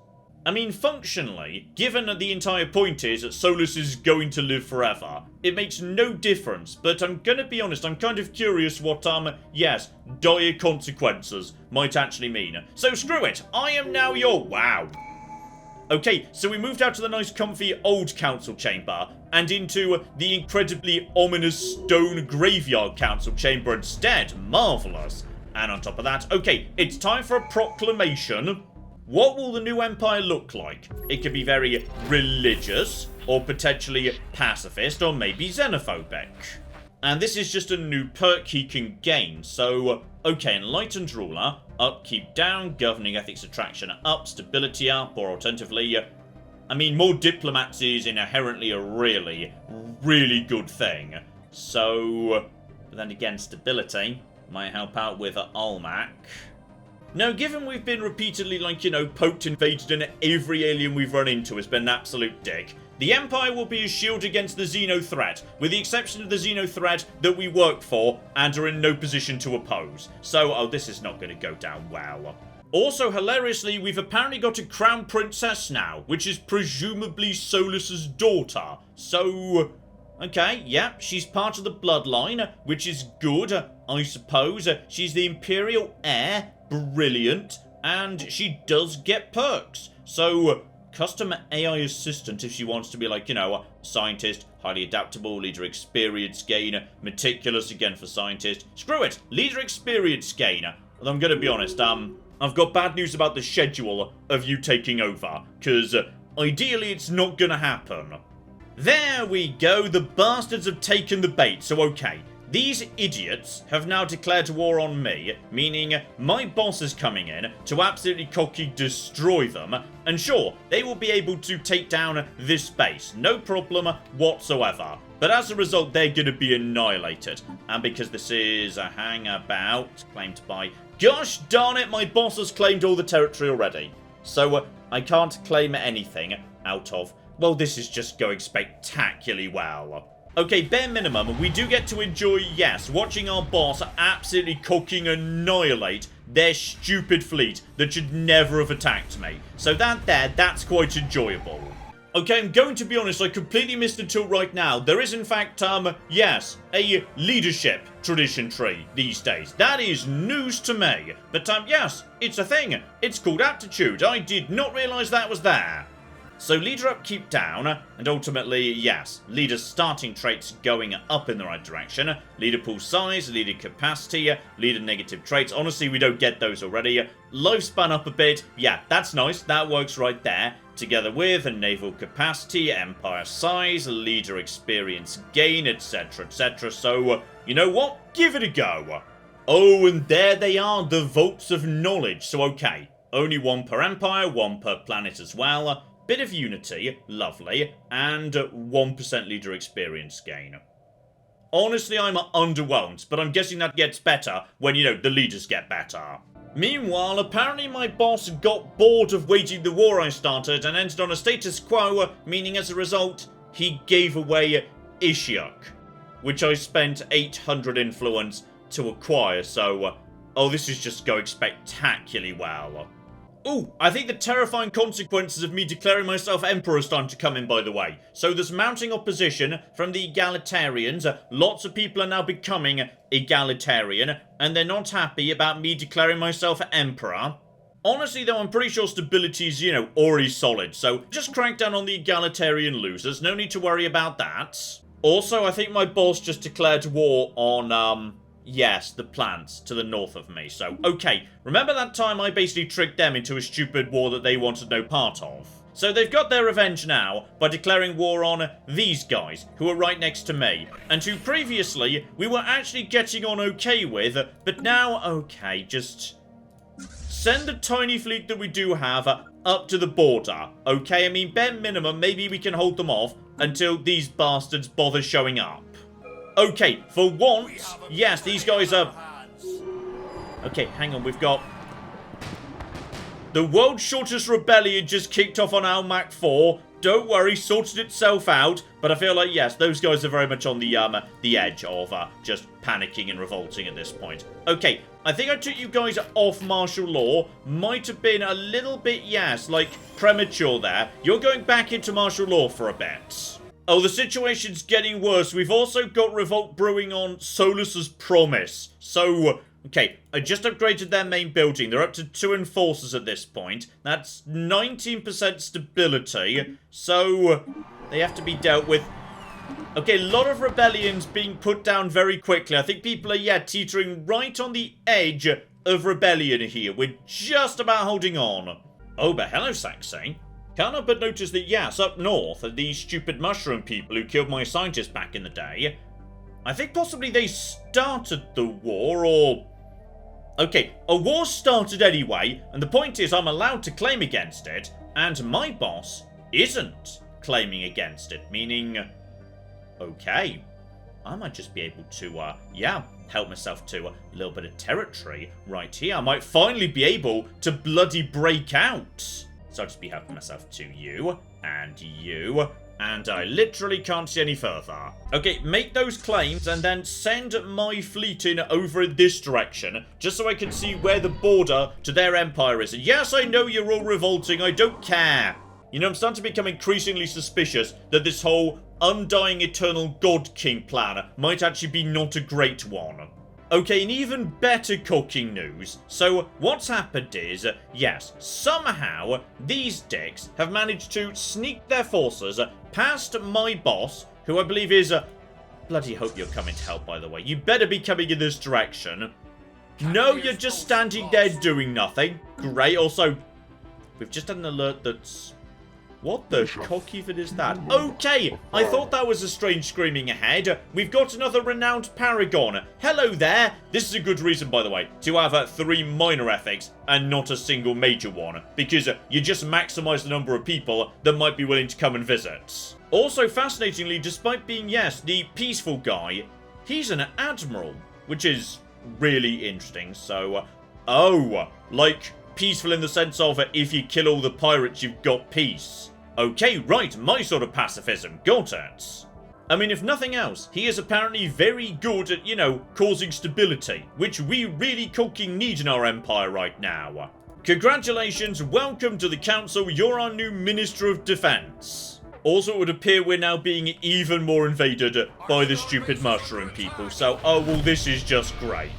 I mean, functionally, given that the entire point is that Solus is going to live forever, it makes no difference, but I'm gonna be honest, I'm kind of curious what, yes, dire consequences might actually mean. So screw it, I am now your— wow. Okay, so we moved out to the nice comfy old council chamber, and into the incredibly ominous stone graveyard council chamber instead. Marvellous. And on top of that, okay, it's time for a proclamation. What will the new empire look like? It could be very religious, or potentially pacifist, or maybe xenophobic. And this is just a new perk he can gain, so, okay, Enlightened Ruler, upkeep down, governing ethics attraction up, stability up, or alternatively, I mean, more diplomats is inherently a really, really good thing. So, but then again, stability might help out with Almac. Now, given we've been repeatedly, like, you know, poked, invaded, and every alien we've run into has been an absolute dick, the Empire will be a shield against the Xeno threat, with the exception of the Xeno threat that we work for and are in no position to oppose. So, oh, this is not going to go down well. Also, hilariously, we've apparently got a crown princess now, which is presumably Solus's daughter. So, okay, yeah, she's part of the bloodline, which is good, I suppose. She's the imperial heir, brilliant, and she does get perks. So, custom AI assistant if she wants to be like, you know, scientist, highly adaptable, leader experience gain, meticulous again for scientist. Screw it, leader experience gain. I'm gonna be honest, I've got bad news about the schedule of you taking over, because ideally it's not gonna happen. There we go, the bastards have taken the bait, so okay. These idiots have now declared war on me, meaning my boss is coming in to absolutely cocky destroy them, and sure, they will be able to take down this base, no problem whatsoever. But as a result, they're going to be annihilated. And because this is a hangabout claimed by... Gosh darn it, my boss has claimed all the territory already. So I can't claim anything out of... Well, this is just going spectacularly well. Okay, bare minimum, we do get to enjoy, yes, watching our boss absolutely cooking annihilate their stupid fleet that should never have attacked me. So that's quite enjoyable. Okay, I'm going to be honest, I completely missed it till right now. There is in fact, yes, a leadership tradition tree these days. That is news to me. But, yes, it's a thing. It's called aptitude. I did not realise that was there. So leader upkeep down, and ultimately, yes, leader's starting traits going up in the right direction. Leader pool size, leader capacity, leader negative traits. Honestly, we don't get those already. Lifespan up a bit. Yeah, that's nice. That works right there. Together with a naval capacity, empire size, leader experience gain, etc, etc. So, you know what? Give it a go. Oh, and there they are, the vaults of knowledge. So, okay, only one per empire, one per planet as well. Bit of unity, lovely, and 1% leader experience gain. Honestly, I'm underwhelmed, but I'm guessing that gets better when, you know, the leaders get better. Meanwhile, apparently my boss got bored of waging the war I started and ended on a status quo, meaning as a result, he gave away Ishiuk, which I spent 800 influence to acquire, so, oh, this is just going spectacularly well. Ooh, I think the terrifying consequences of me declaring myself emperor are starting to come in, by the way. So there's mounting opposition from the egalitarians. Lots of people are now becoming egalitarian, and they're not happy about me declaring myself emperor. Honestly, though, I'm pretty sure stability is, you know, already solid. So just crank down on the egalitarian losers. No need to worry about that. Also, I think my boss just declared war on, yes, the plants to the north of me. So, okay, remember that time I basically tricked them into a stupid war that they wanted no part of? So they've got their revenge now by declaring war on these guys, who are right next to me, and who previously we were actually getting on okay with, but now, okay, just send the tiny fleet that we do have up to the border, okay? I mean, bare minimum, maybe we can hold them off until these bastards bother showing up. Okay, for once, yes, these guys are... Okay, hang on, we've got... The world's shortest rebellion just kicked off on Almac 4. Don't worry, sorted itself out. But I feel like, yes, those guys are very much on the edge of just panicking and revolting at this point. Okay, I think I took you guys off martial law. Might have been a little bit, yes, like, premature there. You're going back into martial law for a bit. Oh, the situation's getting worse. We've also got revolt brewing on Solus's promise. So, okay, I just upgraded their main building. They're up to 2 enforcers at this point. That's 19% stability. So, they have to be dealt with. Okay, a lot of rebellions being put down very quickly. I think people are, yeah, teetering right on the edge of rebellion here. We're just about holding on. Oh, but hello, Saxane. Can't help but notice that, yes, up north are these stupid mushroom people who killed my scientists back in the day. I think possibly they started the war, or... Okay, a war started anyway, and the point is I'm allowed to claim against it, and my boss isn't claiming against it, meaning... Okay, I might just be able to, yeah, help myself to a little bit of territory right here. I might finally be able to bloody break out. So I'll just be helping myself to you, and I literally can't see any further. Okay, make those claims, and then send my fleet in over in this direction, just so I can see where the border to their empire is. And yes, I know you're all revolting, I don't care. You know, I'm starting to become increasingly suspicious that this whole undying eternal God King plan might actually be not a great one. Okay, and even better cooking news. So, what's happened is, yes, somehow, these dicks have managed to sneak their forces past my boss, who I believe is... bloody hope you're coming to help, by the way. You better be coming in this direction. No, you're just standing there doing nothing. Great. Also, we've just had an alert that's... What the cock even is that? Okay, I thought that was a strange screaming ahead. We've got another renowned paragon. Hello there. This is a good reason, by the way, to have 3 minor ethics and not a single major one. Because you just maximize the number of people that might be willing to come and visit. Also, fascinatingly, despite being, yes, the peaceful guy, he's an admiral, which is really interesting. So, oh, like... peaceful in the sense of if you kill all the pirates, you've got peace. Okay, right, my sort of pacifism. Got it. I mean, if nothing else, he is apparently very good at, you know, causing stability, which we really fucking need in our empire right now. Congratulations, welcome to the council, you're our new Minister of Defense. Also, it would appear we're now being even more invaded by the stupid mushroom people, so, oh, well, this is just great.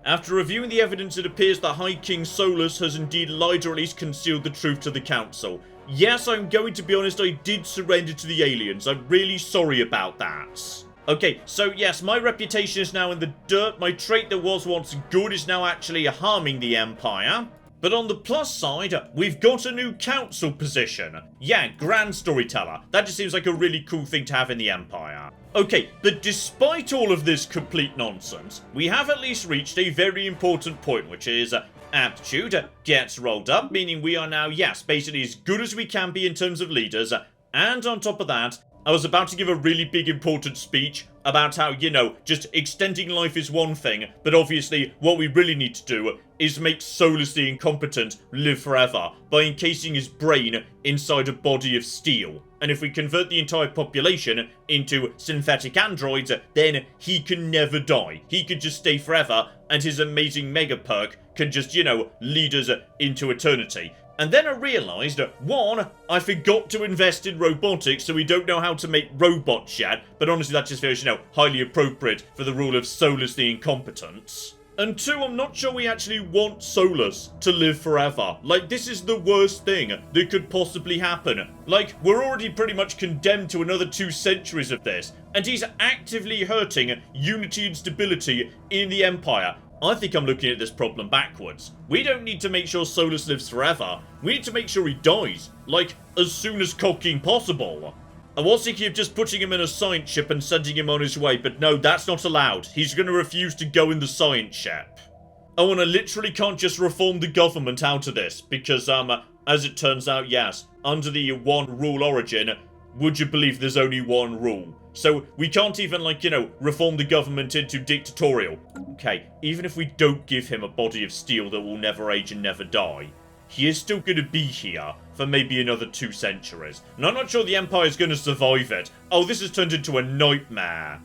After reviewing the evidence, it appears that High King Solus has indeed lied or at least concealed the truth to the council. Yes, I'm going to be honest, I did surrender to the aliens. I'm really sorry about that. Okay, so yes, my reputation is now in the dirt. My trait that was once good is now actually harming the Empire. But on the plus side, we've got a new council position. Yeah, Grand Storyteller. That just seems like a really cool thing to have in the Empire. Okay, but despite all of this complete nonsense, we have at least reached a very important point, which is aptitude gets rolled up, meaning we are now, yes, basically as good as we can be in terms of leaders. And on top of that, I was about to give a really big important speech about how, you know, just extending life is one thing, but obviously what we really need to do is make Solus the Incompetent live forever by encasing his brain inside a body of steel. And if we convert the entire population into synthetic androids, then he can never die. He could just stay forever, and his amazing mega perk can just, you know, lead us into eternity. And then I realised, one, I forgot to invest in robotics, so we don't know how to make robots yet, but honestly that just feels, you know, highly appropriate for the rule of Solus the Incompetent. And two, I'm not sure we actually want Solus to live forever. Like, this is the worst thing that could possibly happen. Like, we're already pretty much condemned to another 2 centuries of this, and he's actively hurting unity and stability in the Empire. I think I'm looking at this problem backwards. We don't need to make sure Solus lives forever. We need to make sure he dies. Like, as soon as fucking possible. I was thinking of just putting him in a science ship and sending him on his way, but no, that's not allowed. He's going to refuse to go in the science ship. Oh, and I literally can't just reform the government out of this, because, as it turns out, yes, under the one rule origin, would you believe there's only one rule? So, we can't even, like, you know, reform the government into dictatorial. Okay, even if we don't give him a body of steel that will never age and never die, he is still going to be here for maybe another 2 centuries. And I'm not sure the Empire is going to survive it. Oh, this has turned into a nightmare.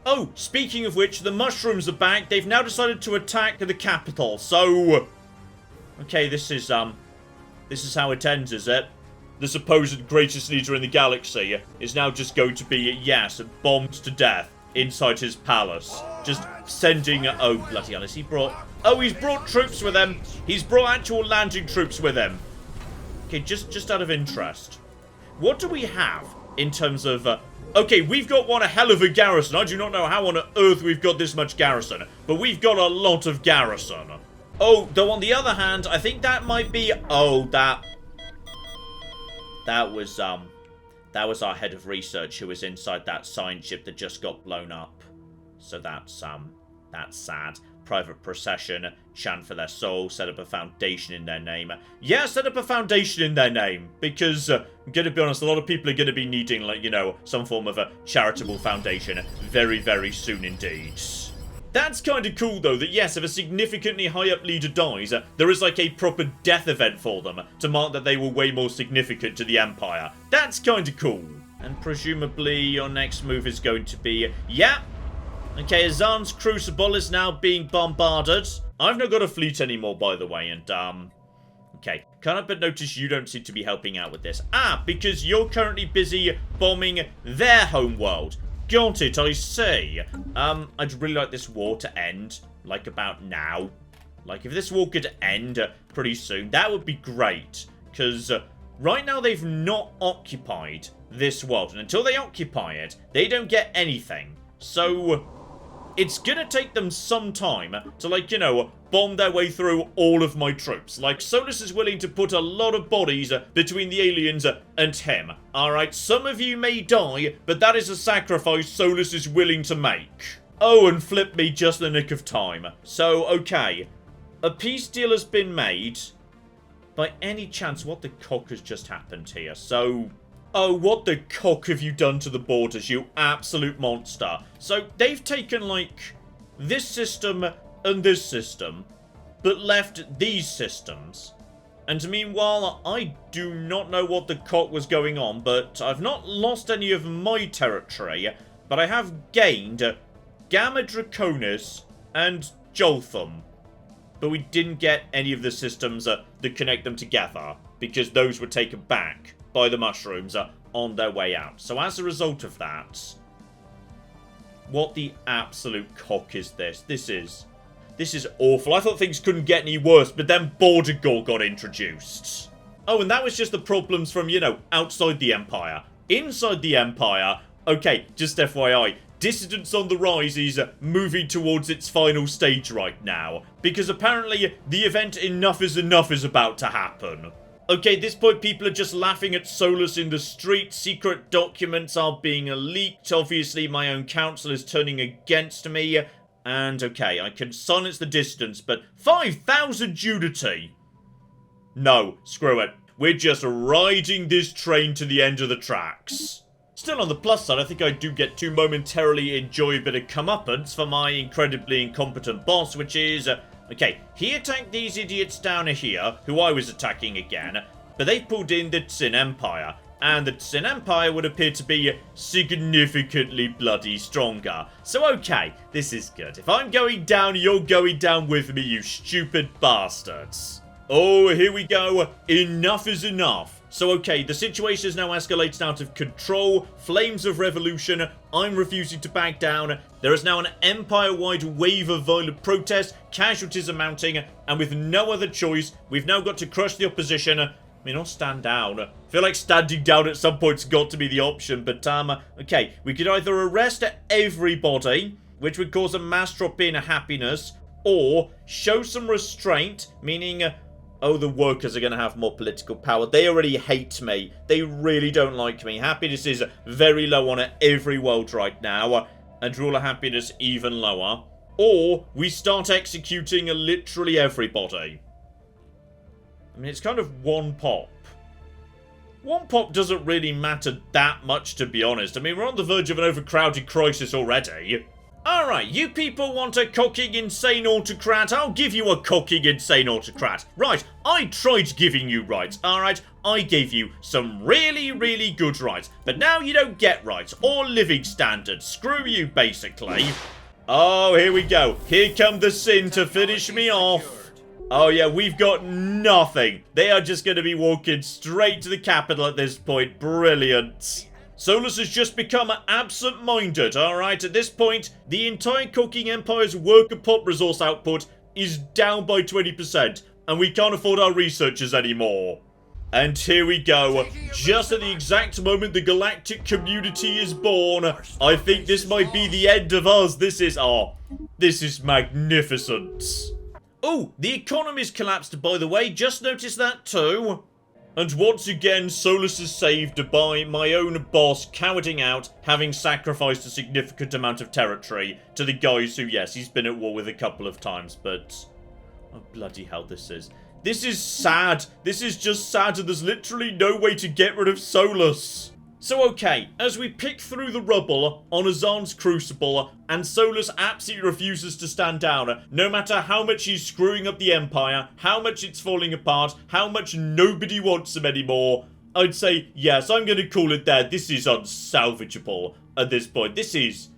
Oh, speaking of which, the mushrooms are back. They've now decided to attack the capital, so... Okay, this is how it ends, is it? The supposed greatest leader in the galaxy is now just going to be, yes, bombed to death inside his palace. Just sending... Oh, bloody hell, he's brought troops with him. He's brought actual landing troops with him. Okay, just out of interest. What do we have in terms of... Okay, we've got one hell of a garrison. I do not know how on earth we've got this much garrison, but we've got a lot of garrison. Oh, though on the other hand, I think that might be... Oh, that was our head of research who was inside that science ship that just got blown up. So that's sad. Private procession, chant for their soul, set up a foundation in their name. Yeah, set up a foundation in their name, because, I'm gonna be honest, a lot of people are gonna be needing, like, you know, some form of a charitable foundation very, very soon indeed. That's kind of cool, though, that yes, if a significantly high-up leader dies, there is, like, a proper death event for them to mark that they were way more significant to the Empire. That's kind of cool. And presumably your next move is going to be... Yeah. Okay, Azan's Crucible is now being bombarded. I've not got a fleet anymore, by the way, and, okay. Can't help but notice you don't seem to be helping out with this. Ah, because you're currently busy bombing their homeworld. Got it, I see. I'd really like this war to end, like, about now. Like, if this war could end pretty soon, that would be great. Because right now they've not occupied this world. And until they occupy it, they don't get anything. So... it's gonna take them some time to, like, you know, bomb their way through all of my troops. Like, Solus is willing to put a lot of bodies between the aliens and him. Alright, some of you may die, but that is a sacrifice Solus is willing to make. Oh, and flip me just the nick of time. So, okay. A peace deal has been made. By any chance, what the cock has just happened here? So... Oh, what the cock have you done to the borders, you absolute monster? So, they've taken, like, this system and this system, but left these systems. And meanwhile, I do not know what the cock was going on, but I've not lost any of my territory, but I have gained Gamma Draconis and Jotham. But we didn't get any of the systems that connect them together, because those were taken back by the mushrooms on their way out. So as a result of that, what the absolute cock is this? This is awful. I thought things couldn't get any worse, but then Border Gore got introduced. Oh, and that was just the problems from, you know, outside the Empire. Inside the Empire, okay, just FYI, Dissidence on the Rise is moving towards its final stage right now, because apparently the event Enough is Enough is about to happen. Okay, at this point people are just laughing at Solus in the street, secret documents are being leaked, obviously my own council is turning against me, and okay, I can silence the dissidents, but 5,000 unity! No, screw it. We're just riding this train to the end of the tracks. Still, on the plus side, I think I do get to momentarily enjoy a bit of comeuppance for my incredibly incompetent boss, which is... okay, he attacked these idiots down here, who I was attacking again, but they pulled in the Tsin Empire, and the Tsin Empire would appear to be significantly bloody stronger. So okay, this is good. If I'm going down, you're going down with me, you stupid bastards. Oh, here we go. Enough is enough. So okay, the situation has now escalated out of control. Flames of revolution. I'm refusing to back down. There is now an empire-wide wave of violent protest. Casualties are mounting. And with no other choice, we've now got to crush the opposition. I mean, not stand down. I feel like standing down at some point's got to be the option. But, okay, we could either arrest everybody, which would cause a mass drop in happiness, or show some restraint, meaning... oh, the workers are going to have more political power. They already hate me. They really don't like me. Happiness is very low on every world right now. And ruler happiness even lower. Or we start executing literally everybody. I mean, it's kind of one pop. One pop doesn't really matter that much, to be honest. I mean, we're on the verge of an overcrowded crisis already. Alright, you people want a cocking insane autocrat? I'll give you a cocking insane autocrat. Right, I tried giving you rights, alright? I gave you some really, really good rights. But now you don't get rights or living standards. Screw you, basically. Oh, here we go. Here come the Sin to finish me off. Oh yeah, we've got nothing. They are just going to be walking straight to the capital at this point. Brilliant. Solus has just become absent-minded, alright? At this point, the entire Cooking Empire's worker pop resource output is down by 20%, and we can't afford our researchers anymore. And here we go. Just at the exact moment the galactic community is born, I think this might be the end of us. This is magnificent. Oh, the economy's collapsed, by the way. Just noticed that too. And once again, Solus is saved by my own boss cowarding out, having sacrificed a significant amount of territory to the guys who, yes, he's been at war with a couple of times, but... oh, bloody hell, this is... this is sad. This is just sad, and there's literally no way to get rid of Solus. So, okay, as we pick through the rubble on Azan's Crucible, and Solus absolutely refuses to stand down, no matter how much he's screwing up the Empire, how much it's falling apart, how much nobody wants him anymore, I'd say, yes, I'm going to call it there. This is unsalvageable at this point. This is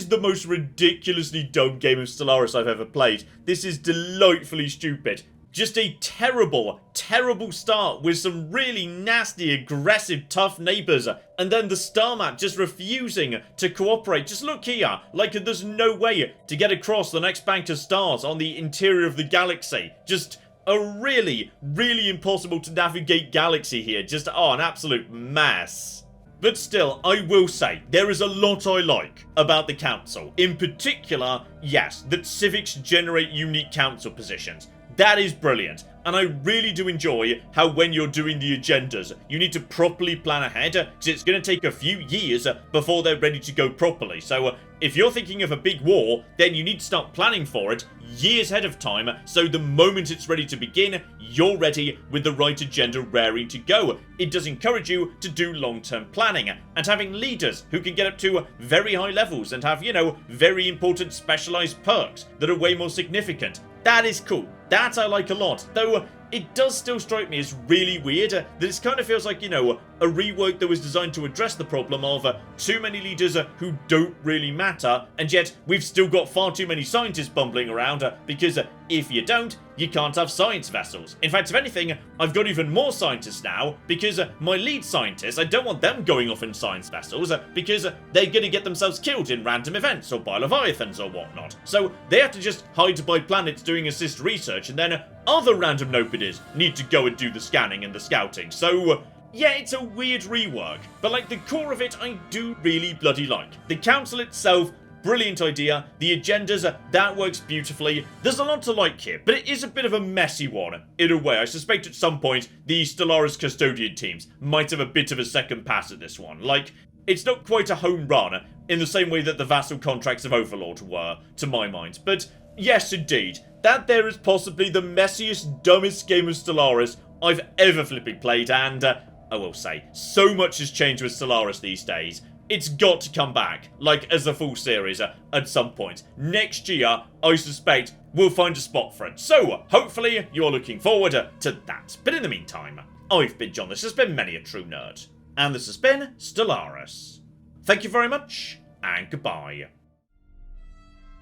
the most ridiculously dumb game of Stellaris I've ever played. This is delightfully stupid. Just a terrible, terrible start with some really nasty, aggressive, tough neighbours. And then the star map just refusing to cooperate. Just look here, like there's no way to get across the next bank of stars on the interior of the galaxy. Just a really, really impossible to navigate galaxy here. Just, oh, an absolute mess. But still, I will say, there is a lot I like about the council. In particular, yes, that civics generate unique council positions. That is brilliant. And I really do enjoy how when you're doing the agendas, you need to properly plan ahead, because it's going to take a few years before they're ready to go properly. So if you're thinking of a big war, then you need to start planning for it years ahead of time, so the moment it's ready to begin, you're ready with the right agenda raring to go. It does encourage you to do long-term planning, and having leaders who can get up to very high levels and have, you know, very important specialized perks that are way more significant. That is cool. That I like a lot. Though, it does still strike me as really weird that it kind of feels like, you know, a rework that was designed to address the problem of too many leaders who don't really matter, and yet we've still got far too many scientists bumbling around because if you don't, you can't have science vessels. In fact, if anything, I've got even more scientists now because my lead scientists, I don't want them going off in science vessels because they're going to get themselves killed in random events or by leviathans or whatnot. So they have to just hide by planets doing assist research, and then other random nobodies need to go and do the scanning and the scouting. So yeah, it's a weird rework, but like the core of it I do really bloody like. The council itself, brilliant idea. The agendas, that works beautifully. There's a lot to like here, but it is a bit of a messy one. In a way, I suspect at some point the Stellaris custodian teams might have a bit of a second pass at this one. Like, it's not quite a home run in the same way that the vassal contracts of Overlord were, to my mind. But yes, indeed, that there is possibly the messiest, dumbest game of Stellaris I've ever flipping played, and I will say, so much has changed with Stellaris these days. It's got to come back, like, as a full series at some point. Next year, I suspect, we'll find a spot for it. So, hopefully, you're looking forward to that. But in the meantime, I've been John, this has been Many a True Nerd. And this has been Stellaris. Thank you very much, and goodbye.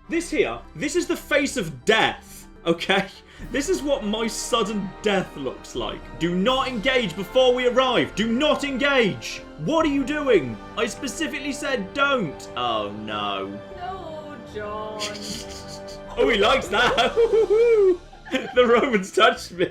This is the face of death, okay? This is what my sudden death looks like. Do not engage before we arrive. Do not engage. What are you doing? I specifically said don't. Oh, no. No, John. Oh, he likes that. The Romans touched me.